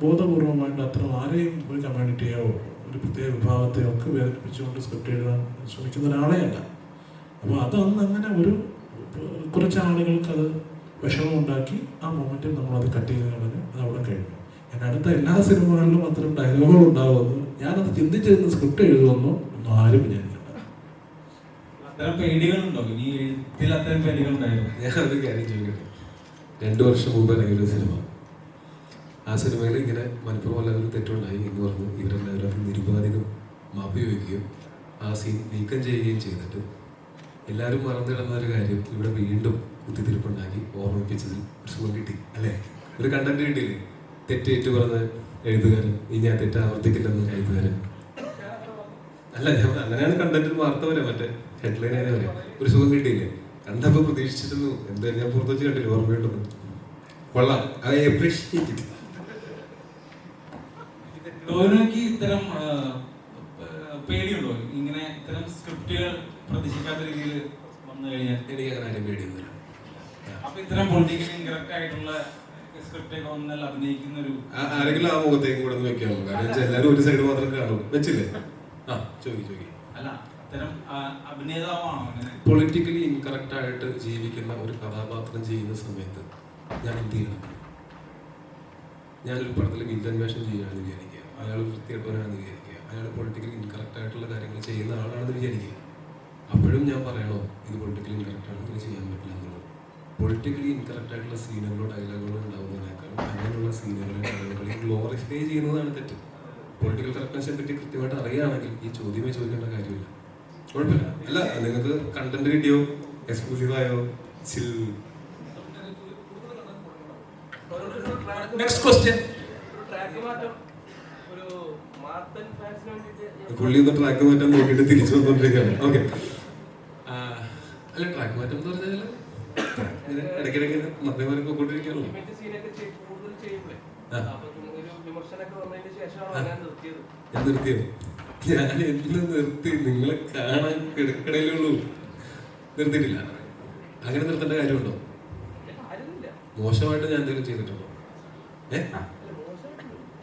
ബോധപൂർവമായിട്ട് അത്ര ആരെയും ഒരു കമ്മ്യൂണിറ്റിയോ ഒരു പ്രത്യേക വിഭാഗത്തെയോ ഒക്കെ വേദനിപ്പിച്ചുകൊണ്ട് സ്ക്രിപ്റ്റ് എഴുതാൻ ശ്രമിക്കുന്ന ഒരാളെയല്ല. അപ്പോൾ അതന്ന് അങ്ങനെ കുറച്ച് ആളുകൾക്ക് അത് വിഷമമുണ്ടാക്കി ആ മൊമെൻറ്റിൽ നമ്മളത് കട്ട് ചെയ്ത് കളഞ്ഞ് അത് അവിടെ കഴിഞ്ഞു. എൻ്റെ അടുത്ത എല്ലാ സിനിമകളിലും അത്തരം ഡയലോഗുകൾ ഉണ്ടാകുമെന്ന് ഞാനത് ചിന്തിച്ചിരുന്ന സ്ക്രിപ്റ്റ് എഴുതുമെന്നോ ഒന്നും ആരും വിചാരിക്കണ്ട. അത്തരം പേടികളുണ്ടോ? ഇനി എഴുത്തിൽ അത്തരം പേടികളുണ്ടായിരുന്നു? ഞാനൊരു കാര്യം ചോദിക്കട്ടെ. 2 വർഷം മുമ്പ് ഇറങ്ങിയൊരു സിനിമ, ആ സിനിമയിൽ ഇങ്ങനെ മനഃപൂർവ്വം ഒരു തെറ്റുണ്ടായി എന്ന് പറഞ്ഞ് ഇവരെല്ലാവരും അത് നിരുപാധികം മാപ്പി വയ്ക്കുകയും ആ സീൻ നീക്കം ചെയ്യുകയും ചെയ്തിട്ട് എല്ലാവരും മറന്നിടുന്ന ഒരു കാര്യം ഇവിടെ വീണ്ടും കുത്തിത്തിരിപ്പുണ്ടാക്കി ഓർമ്മിപ്പിച്ചതിൽ ഒരു സുഖം കിട്ടി അല്ലേ? ഒരു കണ്ടന്റ് കിട്ടിയില്ലേ? തെറ്റേറ്റു പറഞ്ഞ എഴുതുകാരൻ ഇനി ആ തെറ്റ് ആവർത്തിക്കില്ലെന്ന് എഴുതുകാരൻ അല്ല. ഞാൻ അങ്ങനെയാണ് കണ്ടന്റിൽ വാർത്ത വരെ മറ്റേ ഹെഡ്ലൈൻ ആയ വരെ ഒരു സുഖം കിട്ടിയില്ലേ? കണ്ടപ്പോൾ പ്രതീക്ഷിച്ചിരുന്നു. എന്തായാലും ഞാൻ പുറത്തു വെച്ച് കണ്ടില്ല, ഓർമ്മയുണ്ടെന്ന്. കൊള്ളാം, ഐ അപ്രീഷിയേറ്റ് ഇറ്റ്. ടോവിനോയ്ക്ക് ഇത്തരം പേടിയുണ്ടോ? ഇങ്ങനെ ഇത്തരം സ്ക്രിപ്റ്റുകൾ പ്രതീക്ഷിക്കാത്ത രീതിയിൽ വന്നു കഴിഞ്ഞാൽ? എനിക്ക് അങ്ങനെ ആരും പേടിയൊന്നുമില്ല. അപ്പൊ ഇത്തരം പൊളിറ്റിക്കലി ഇൻകറക്റ്റ് ആയിട്ടുള്ള സ്ക്രിപ്റ്റൊക്കെ വന്നാൽ അഭിനയിക്കുന്ന ഒരു ആരെങ്കിലും ആ മുഖത്തേക്ക് കൂടെ ഒന്ന് വെക്കാമോ? കാരണം എല്ലാവരും ഒരു സൈഡ് മാത്രം കാണും. വെച്ചില്ലേ? ആ ചോദിക്കും. അല്ല, അത്തരം അഭിനേതാവാണോ അങ്ങനെ പൊളിറ്റിക്കലി ഇൻകറക്റ്റ് ആയിട്ട് ജീവിക്കുന്ന ഒരു കഥാപാത്രം ചെയ്യുന്ന സമയത്ത് ഞാൻ എന്ത് ചെയ്യണം? ഞാനൊരു പടത്തിൽ വില്ലൻ വേഷം ചെയ്യുകയാണെന്ന് വിചാരിക്കുക, അയാൾ വൃത്തികെട്ടവനാണെന്ന് വിചാരിക്കുക, അയാൾ പൊളിറ്റിക്കലി ഇൻകറക്റ്റ് ആയിട്ടുള്ള കാര്യങ്ങൾ ചെയ്യുന്ന ആളാണെന്ന് വിചാരിക്കുക. അപ്പോഴും ഞാൻ പറയണോ ഇത് പൊളിറ്റിക്കലി ഇൻകറക്റ്റ് ആണെങ്കിൽ ചെയ്യാൻ പറ്റില്ല എന്നുള്ളത്? പൊളിറ്റിക്കലി ഇൻകറക്റ്റ് ആയിട്ടുള്ള സീനുകളോ ഡയലോഗുകളോ ഉണ്ടാകുന്നതിനേക്കാൾ അങ്ങനെയുള്ള സീനുകളെ ഡയലോഗുകളെ ഗ്ലോറിഫൈ ചെയ്യുന്നതാണ് തെറ്റ്. പൊളിറ്റിക്കൽ കറക്റ്റ്നെസ്സിനെ പറ്റി കൃത്യമായിട്ട് അറിയുകയാണെങ്കിൽ ഈ ചോദ്യമേ ചോദിക്കേണ്ട കാര്യമില്ല. കുഴപ്പമില്ല. അല്ല, നിങ്ങൾക്ക് കണ്ടന്റ് കിട്ടിയോ, എക്സ്ക്ലൂസീവായോ, നെക്സ്റ്റ് ക്വസ്റ്റ്യൻ. പുള്ളി ഒന്ന് ട്രാക്ക് മാറ്റാൻ നോക്കിയിട്ട് തിരിച്ചു വന്നോണ്ടിരിക്കുകയാണ്. ഓക്കെ, അല്ല ട്രാക്ക് മാറ്റം എന്ന് പറഞ്ഞാൽ ഇടയ്ക്കിടയ്ക്ക് മദ്യമാരെ പോയിക്കൊണ്ടിരിക്കുകയാണല്ലോ. ഞാൻ നിർത്തിയോ? ഞാൻ എന്ന് നിർത്തി, നിങ്ങളെ കാണാൻ കിടക്കടയിലുള്ളൂ. നിർത്തിയിട്ടില്ല. അങ്ങനെ നിർത്തേണ്ട കാര്യമുണ്ടോ? മോശമായിട്ട് ഞാൻ എന്തെങ്കിലും ചെയ്തിട്ടുണ്ടോ?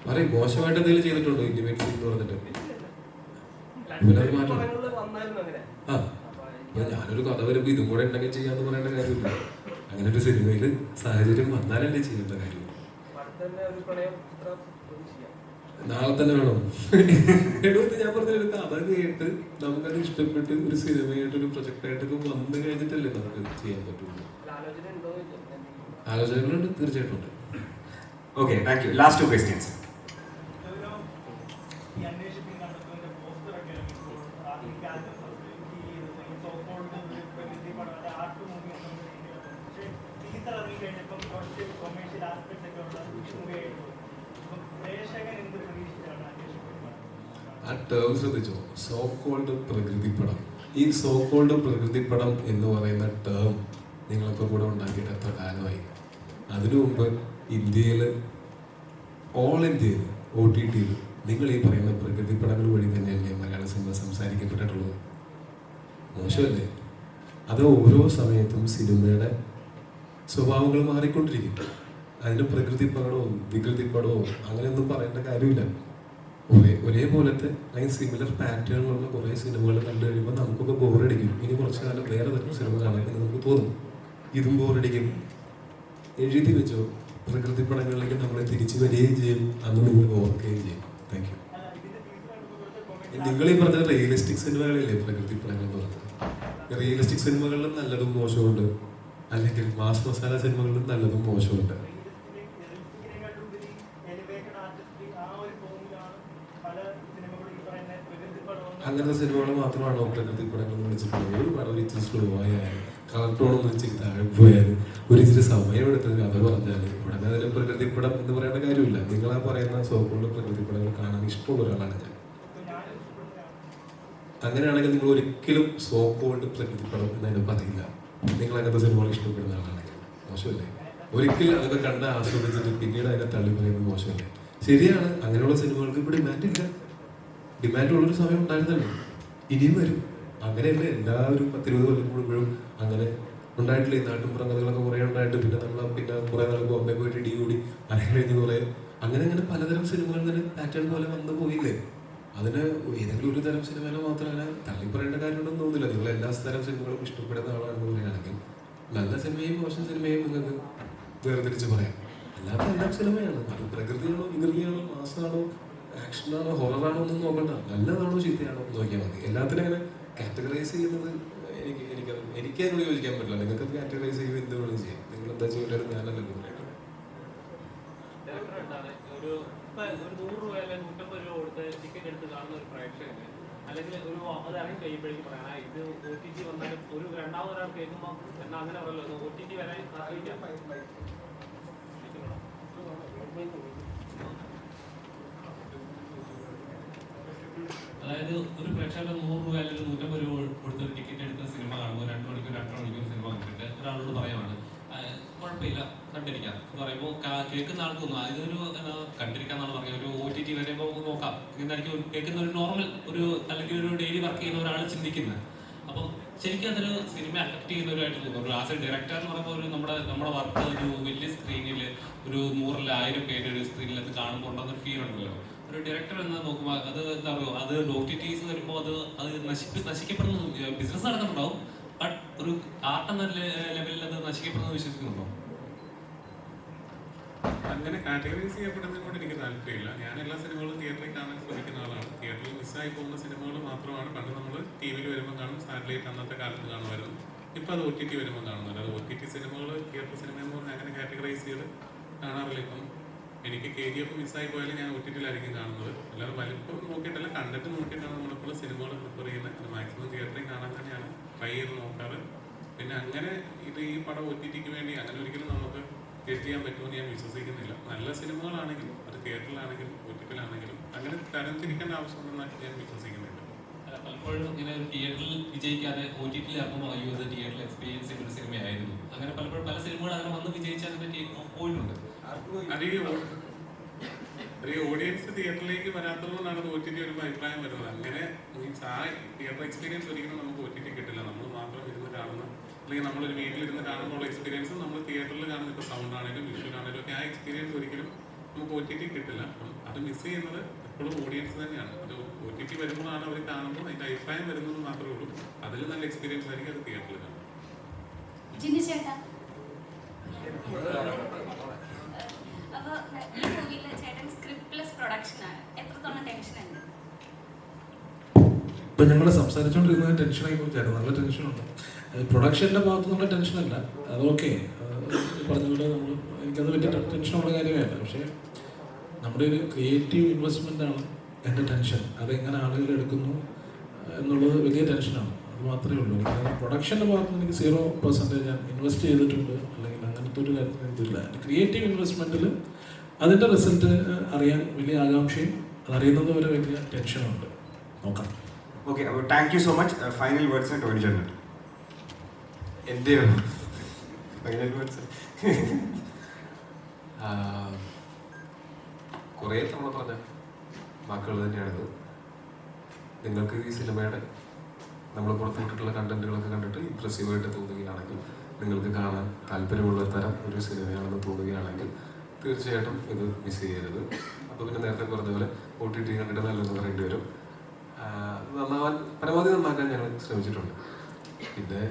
പറയും, മോശമായിട്ട് എന്തെങ്കിലും ചെയ്തിട്ടുണ്ടോ ഇന്റിമേറ്റ് സീൻ എന്ന് പറഞ്ഞിട്ട്? പിന്നെ അത് മാറ്റണം. ആ, ഞാനൊരു കഥ വരുമ്പോ ഇതും കൂടെ ഉണ്ടെങ്കിൽ ചെയ്യാന്ന് പറയേണ്ട കാര്യമില്ല. അങ്ങനെ ഒരു സിനിമയിൽ സാഹചര്യം വന്നാലല്ലേ ചെയ്യേണ്ട കാര്യം. നാളെ തന്നെ വേണം. എടുത്ത് ഞാൻ പറഞ്ഞൊരു കഥ കേട്ട് നമുക്കത് ഇഷ്ടപ്പെട്ട് ഒരു സിനിമയായിട്ട് ഒരു പ്രൊജക്റ്റായിട്ടൊക്കെ വന്നു കഴിഞ്ഞിട്ടല്ലേ നമുക്ക് ചെയ്യാൻ പറ്റുള്ളൂ. ആലോചനകളുണ്ട്, തീർച്ചയായിട്ടും ഉണ്ട്. Okay, thank you. Last 2 questions. ആ ടേം ശ്രദ്ധിച്ചോ, സോ കോൾഡ് പ്രകൃതിപ്പടം. ഈ സോ കോൾഡ് പ്രകൃതിപ്പടം എന്ന് പറയുന്ന ടേം നിങ്ങളൊക്കെ കൂടെ ഉണ്ടാക്കിയിട്ട് എത്ര കാലമായി? അതിനു മുമ്പ് ഇന്ത്യയിൽ, ഓൾ ഇന്ത്യയിൽ, OTTയിൽ നിങ്ങൾ ഈ പറയുന്ന പ്രകൃതിപ്പടങ്ങൾ വഴി തന്നെയല്ലേ മലയാള സിനിമ സംസാരിക്കപ്പെട്ടിട്ടുള്ളത്? മോശമല്ലേ? അത് ഓരോ സമയത്തും സിനിമയുടെ സ്വഭാവങ്ങൾ മാറിക്കൊണ്ടിരിക്കും. അതിന് പ്രകൃതിപ്പടവും വികൃതിപ്പടവും അങ്ങനെയൊന്നും പറയേണ്ട കാര്യമില്ല. ഒരേപോലത്തെ അല്ലെങ്കിൽ സിമിലർ പാറ്റേണുള്ള കുറേ സിനിമകൾ കണ്ടു കഴിയുമ്പോൾ നമുക്കൊക്കെ ബോറടിക്കും. ഇനി കുറച്ച് കാലം വേറെ തരം സിനിമ കാണാൻ നമുക്ക് തോന്നും. ഇതും ബോറടിക്കും. എഴുതി വെച്ചോ, പ്രകൃതിപ്പടങ്ങളിലേക്ക് നമ്മളെ തിരിച്ചു വരികയും ചെയ്യും, അന്ന് നിങ്ങൾ ഓർക്കുകയും ചെയ്യും. Thank you. നിങ്ങൾ ഈ പറഞ്ഞ റിയലിസ്റ്റിക് സിനിമകളില്ലേ പ്രകൃതിപ്പടങ്ങൾ എന്ന് പറഞ്ഞത്? റിയലിസ്റ്റിക് സിനിമകളിലും നല്ലതും മോശമുണ്ട്, അല്ലെങ്കിൽ മാസ് മസാല സിനിമകളിലും നല്ലതും മോശമുണ്ട്. അങ്ങനത്തെ സിനിമകൾ മാത്രമാണോ പ്രകൃതിപ്പടങ്ങൾ എന്ന് വിളിച്ചിട്ടുള്ളത്? ഒരു പടം ഒരു ഇച്ചിരി സ്ലോ ആയാലും കളർ ടോണൊന്നും ഇച്ചിരി താഴെ പോയാലും ഒരു ഇച്ചിരി സമയം എടുത്ത് കഥ പറഞ്ഞാൽ ഉടനെ അതിൽ പ്രകൃതിപ്പടം എന്ന് പറയേണ്ട കാര്യമില്ല. നിങ്ങളാ പറയുന്ന സോപ്പുള്ള പ്രകൃതിപ്പടങ്ങൾ കാണാൻ ഇഷ്ടമുള്ള ഒരാളാണ് ഞാൻ. അങ്ങനെയാണെങ്കിൽ നിങ്ങൾ ഒരിക്കലും സോ കോൾഡ് പ്രകൃതിപ്പടം എന്നതിന് പറയില്ല. നിങ്ങൾ അങ്ങനത്തെ സിനിമകൾ ഇഷ്ടപ്പെടുന്ന ആളാണെങ്കിൽ. മോശമല്ലേ? ഒരിക്കലും അതൊക്കെ കണ്ട് ആസ്വദിച്ചിട്ട് പിന്നീട് അതിനെ തള്ളി പറയുന്നത് മോശമല്ലേ? ശരിയാണ്, അങ്ങനെയുള്ള സിനിമകൾക്ക് ഇപ്പോൾ ഡിമാൻഡില്ല. ഡിമാൻഡുള്ളൊരു സമയം ഉണ്ടായിരുന്നല്ലോ, ഇനിയും വരും. അങ്ങനെയല്ലേ എല്ലാവരും 10-20 കൊല്ലം കൂടുമ്പോഴും അങ്ങനെ ഉണ്ടായിട്ടില്ല. ഈ നാട്ടുമ്പുറം കഥകളൊക്കെ കുറേ ഉണ്ടായിട്ട് പിന്നെ കുറേ നാൾ ബോംബെ പോയിട്ട് ഇടി കൂടി അങ്ങനെ കഴിഞ്ഞ് കുറേ അങ്ങനെ പലതരം സിനിമകൾ തന്നെ പാറ്റേൺ പോലെ വന്നു പോയില്ലേ? അതിന് ഏതെങ്കിലും ഒരു തരം സിനിമയിലെ മാത്രം അങ്ങനെ തള്ളി പറയേണ്ട കാര്യമുണ്ടെന്ന് തോന്നുന്നില്ല. നിങ്ങൾ എല്ലാ തരം സിനിമകളും ഇഷ്ടപ്പെടുന്ന ആളാണെന്ന് പറയുകയാണെങ്കിൽ നല്ല സിനിമയും മോശം സിനിമയും നിങ്ങൾക്ക് വേർതിരിച്ച് പറയാം. അല്ലാത്ത എല്ലാം സിനിമയാണ്. അത് പ്രകൃതിയാണോ വികൃതിയാണോ മാസമാണോ ആക്ഷനാണോ ഹൊററാണോ ഒന്നും നോക്കണ്ട. നല്ലതാണോ ചീത്തയാണോ നോക്കിയാൽ മതി. എല്ലാത്തിനും അങ്ങനെ കാറ്റഗറൈസ് ചെയ്യുന്നത് എനിക്ക് അതിനോട് യോജിക്കാൻ പറ്റില്ല. നിങ്ങൾക്കത് കാറ്റഗറൈസ് ചെയ്യുക എന്ത് വേണം ചെയ്യാം. നിങ്ങൾ എന്താ ചെയ്യേണ്ടത് ഞാനല്ലല്ലോ പറയട്ടെ. ഒരു 100 രൂപ അല്ലെങ്കിൽ 150 രൂപ കൊടുത്ത് ടിക്കറ്റ് എടുത്ത് കാണുന്ന ഒരു പ്രേക്ഷകന് അല്ലെങ്കിൽ ഒരു അത് ഇറങ്ങി കഴിയുമ്പോഴേക്കും പറയാം ഇത് OTT വന്നാലും ഒരു രണ്ടാമതൊരാൾ കേൾക്കുമ്പോൾ എന്നാൽ അങ്ങനെ പറയല്ലോ OTT വരാൻ അറിയിക്കാം. അതായത് ഒരു പ്രേക്ഷകരുടെ 100 രൂപ അല്ലെങ്കിൽ 150 രൂപ കൊടുത്ത് ടിക്കറ്റ് എടുത്ത സിനിമ കാണുമ്പോൾ 2 മണിക്കൂർ 2.5 മണിക്കൂർ സിനിമ കണ്ടിട്ട് ഒരാളോട് പറയുവാണ് കുഴപ്പമില്ല കണ്ടിരിക്കാം എന്ന് പറയുമ്പോൾ കേൾക്കുന്ന ആൾക്ക് തോന്നുന്നു ഇതൊരു കണ്ടിരിക്കാന്നാണ് പറയുക. ഒരു OTT വരുമ്പോൾ നോക്കാം എന്നായിരിക്കും കേൾക്കുന്ന ഒരു നോർമൽ ഒരു അല്ലെങ്കിൽ ഒരു ഡെയിലി വർക്ക് ചെയ്യുന്ന ഒരാൾ ചിന്തിക്കുന്നത്. അപ്പം ശരിക്കും അതൊരു സിനിമ അഫക്ട് ചെയ്യുന്നവരായിട്ട് തോന്നുന്നു. ഒരു ആസ് എ ഡയറക്ടർ എന്ന് പറയുമ്പോൾ ഒരു നമ്മുടെ വർക്ക് ഒരു വലിയ സ്ക്രീനിൽ ഒരു 100,000 പേര് ഒരു സ്ക്രീനിൽ അത് കാണുമ്പോൾ ഉണ്ടെന്നൊരു ഫീൽ ഉണ്ടല്ലോ. ഒരു ഡയറക്ടർ എന്ന് നോക്കുമ്പോൾ അത് എന്താ പറയുക, അത് OTTs വരുമ്പോൾ അത് നശിക്കപ്പെടുന്ന ബിസിനസ് നടക്കുന്നുണ്ടാവും. ബട്ട് ഒരു ആർട്ട് എന്ന ലെവലിൽ അത് നശിക്കപ്പെടുന്നത് വിശ്വസിക്കുന്നുണ്ടോ? അങ്ങനെ കാറ്റഗറൈസ് ചെയ്യപ്പെടുന്നതിനോട് എനിക്ക് താല്പര്യമില്ല. ഞാൻ എല്ലാ സിനിമകളും തിയേറ്ററിൽ കാണാൻ ശ്രമിക്കുന്ന ആളാണ്. തിയേറ്ററിൽ മിസ്സായി പോകുന്ന സിനിമകൾ മാത്രമാണ് പണ്ട് നമ്മൾ TV-യിൽ വരുമ്പോൾ കാണും, സാറ്റലൈറ്റ് അന്നത്തെ കാലത്ത് കാണുമായിരുന്നു. ഇപ്പോൾ അത് OTT വരുമ്പോൾ കാണുന്നില്ല. അത് OTT സിനിമകൾ തിയേറ്റർ സിനിമ എന്ന് പറഞ്ഞാൽ അങ്ങനെ കാറ്റഗറൈസ് ചെയ്ത് കാണാറില്ല. ഇപ്പം എനിക്ക് KGF മിസ്സായി പോയാലും ഞാൻ OTT-യിലായിരിക്കും കാണുന്നത്. അല്ലാതെ വലിപ്പം നോക്കിയിട്ടല്ല, കണ്ടിട്ട് നോക്കിയിട്ടാണ് നമ്മളിപ്പോൾ സിനിമകൾ പ്രിഫർ ചെയ്യുന്നത്. മാക്സിമം തിയേറ്ററിൽ കാണാൻ തന്നെയാണ് ട്രൈ ചെയ്ത് നോക്കാറ്. പിന്നെ അങ്ങനെ ഈ പടം OTT-ക്ക് വേണ്ടി അങ്ങനെ ഒരിക്കലും നമുക്ക് ക്രിയേറ്റ് ചെയ്യാൻ പറ്റുമെന്ന് ഞാൻ വിശ്വസിക്കുന്നില്ല. നല്ല സിനിമകളാണെങ്കിലും അത് തിയേറ്ററിലാണെങ്കിലും ഒറ്റിക്കലാണെങ്കിലും അങ്ങനെ തരംതിരിക്കേണ്ട ആവശ്യമുണ്ടെന്ന് ഞാൻ വിശ്വസിക്കുന്നില്ല. പലപ്പോഴും ഇങ്ങനെ തിയേറ്ററിൽ വിജയിക്കാതെ OTT-ൽ ഇറങ്ങുമ്പോൾ അയ്യോ ഇത് തിയേറ്ററിൽ എക്സ്പീരിയൻസ് ചെയ്യുന്ന ഒരു സിനിമയായിരുന്നു. അങ്ങനെ പലപ്പോഴും പല സിനിമകൾ അങ്ങനെ വന്ന് വിജയിച്ച് അതിനെ പോയിട്ടുണ്ട്. ഒരു ഓഡിയൻസ് തിയേറ്ററിലേക്ക് വരാത്തതുകൊണ്ടാണ് OTT ഒരു അഭിപ്രായം വരുന്നത്. അങ്ങനെ മീൻസ് ആ തിയേറ്റർ എക്സ്പീരിയൻസ് ഒരിക്കലും നമുക്ക് OTT കിട്ടില്ല. നമ്മൾ മാത്രം ഇരുന്ന് കാണുന്ന, അല്ലെങ്കിൽ നമ്മളൊരു വീട്ടിലിരുന്ന് കാണുമ്പോൾ എക്സ്പീരിയൻസ് നമ്മൾ തിയേറ്ററിൽ കാണുന്ന ഇപ്പോൾ സൗണ്ട് ആണെങ്കിലും വിഷ്വൽ ആണെങ്കിലും ഒക്കെ ആ എക്സ്പീരിയൻസ് ഒരിക്കലും നമുക്ക് OTT കിട്ടില്ല. അപ്പം അത് മിസ് ചെയ്യുന്നത് എപ്പോഴും ഓഡിയൻസ് തന്നെയാണ്. അത് OTT വരുമ്പോഴാണ് അവർ കാണുമ്പോൾ അതിൻ്റെ അഭിപ്രായം വരുന്നത് മാത്രമേ ഉള്ളൂ. അതിൽ നല്ല എക്സ്പീരിയൻസ് ആയിരിക്കും അത് തിയേറ്ററിൽ കാണും. ഇപ്പം ഞങ്ങൾ സംസാരിച്ചുകൊണ്ടിരുന്നത് ടെൻഷനെ കുറിച്ചായിരുന്നു. നല്ല ടെൻഷനുണ്ട്. പ്രൊഡക്ഷൻ്റെ ഭാഗത്ത് നിന്നുള്ള ടെൻഷനല്ല, അത് ഓക്കെ പറഞ്ഞ പോലെ നമ്മൾ എനിക്കത് വലിയ ടെൻഷനുള്ള കാര്യമേ അല്ല. പക്ഷേ നമ്മുടെ ഒരു ക്രിയേറ്റീവ് ഇൻവെസ്റ്റ്മെൻ്റാണ് എൻ്റെ ടെൻഷൻ. അതെങ്ങനെ ആളുകൾ എടുക്കുന്നു എന്നുള്ളത് വലിയ ടെൻഷനാണ്. അത് മാത്രമേ ഉള്ളൂ. പ്രൊഡക്ഷൻ്റെ ഭാഗത്ത് എനിക്ക് 0% ഞാൻ ഇൻവെസ്റ്റ് ചെയ്തിട്ടുണ്ട് അല്ലെങ്കിൽ അങ്ങനത്തെ ഒരു കാര്യത്തിന് ഇതില്ല. ക്രിയേറ്റീവ് ഇൻവെസ്റ്റ്മെൻറ്റിൽ അതിൻ്റെ റിസൾട്ട് അറിയാൻ വലിയ ആകാംക്ഷയും അതറിയുന്നത് വരെ വലിയ ടെൻഷനുണ്ട്. നോക്കാം. ഓക്കെ, അപ്പോൾ thank you so much. Final words Tony ചേട്ടൻ. എൻ്റെ ഫൈനൽ വേർഡ്സ് കുറേ തവണ പറഞ്ഞ വാക്കുകൾ തന്നെയാണിത്. നിങ്ങൾക്ക് ഈ സിനിമയുടെ നമ്മൾ പുറത്തുവിട്ടിട്ടുള്ള കണ്ടന്റുകളൊക്കെ കണ്ടിട്ട് ഇംപ്രസീവായിട്ട് തോന്നുകയാണെങ്കിൽ, നിങ്ങൾക്ക് കാണാൻ താല്പര്യമുള്ള തരം ഒരു സിനിമയാണെന്ന് തോന്നുകയാണെങ്കിൽ തീർച്ചയായിട്ടും ഇത് മിസ് ചെയ്യരുത്. അപ്പോൾ പിന്നെ നേരത്തെ പറഞ്ഞ പോലെ OTT കണ്ടിട്ട് നല്ലതെന്ന് പറയേണ്ടി വരും. നന്നാവാൻ പരമാവധി നന്നാക്കാൻ ഞങ്ങൾ ശ്രമിച്ചിട്ടുണ്ട്. പിന്നെ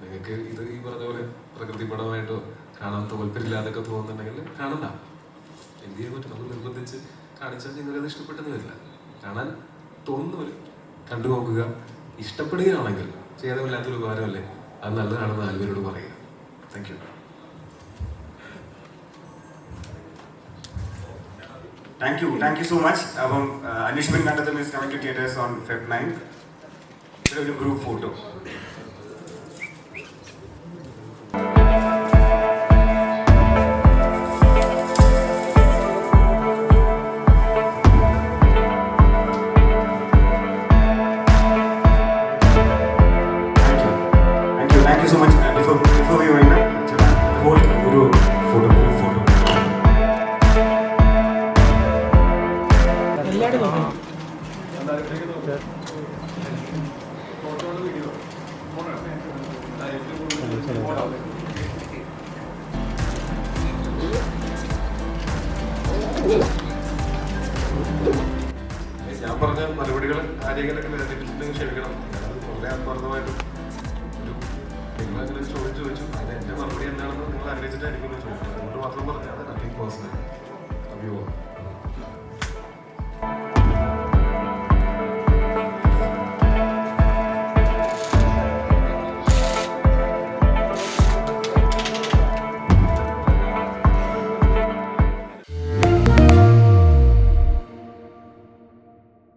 നിങ്ങൾക്ക് ഇത് ഈ പറഞ്ഞ പോലെ പ്രകൃതിപടമായിട്ടോ കാണാൻ താല്പര്യമില്ലാതൊക്കെ തോന്നുന്നുണ്ടെങ്കിൽ കാണണ്ട. എന്ത് ചെയ്യാൻ പറ്റും? നമുക്ക് നിർബന്ധിച്ച് കാണിച്ചാൽ നിങ്ങൾക്കത് ഇഷ്ടപ്പെട്ടെന്ന് വരില്ല. കാണാൻ തോന്നുന്നവർ കണ്ടു നോക്കുക. ഇഷ്ടപ്പെടുകയാണെങ്കിൽ ചെയ്തമില്ലാത്തൊരു ഉപകാരമല്ലേ, അത് നല്ലതാണെന്ന് ആൽവരോട് പറയുക. Thank you. Thank you so much. അപ്പം അനിഷ്മെന്റ് കണ്ടതും is coming to theaters on Feb 9. ഒരു group photo. Thank you so much. Before we wind up, the whole group photo. ഞാൻ പറഞ്ഞ മറുപടികൾ ആരെങ്കിലൊക്കെ നേരിട്ടിട്ടുണ്ടെങ്കിൽ ക്ഷമിക്കണം. വളരെ ആത്മാർത്ഥമായിട്ടും ഒരു നിങ്ങളങ്ങനെ ചോദിച്ചു അതിന് എൻ്റെ മറുപടി എന്താണെന്ന് നിങ്ങൾ ആഗ്രഹിച്ചിട്ടായിരിക്കും ചോദിക്കുന്നത്. അതുകൊണ്ട് മാത്രം പറഞ്ഞാൽ നത്തിങ് പേഴ്സണൽ.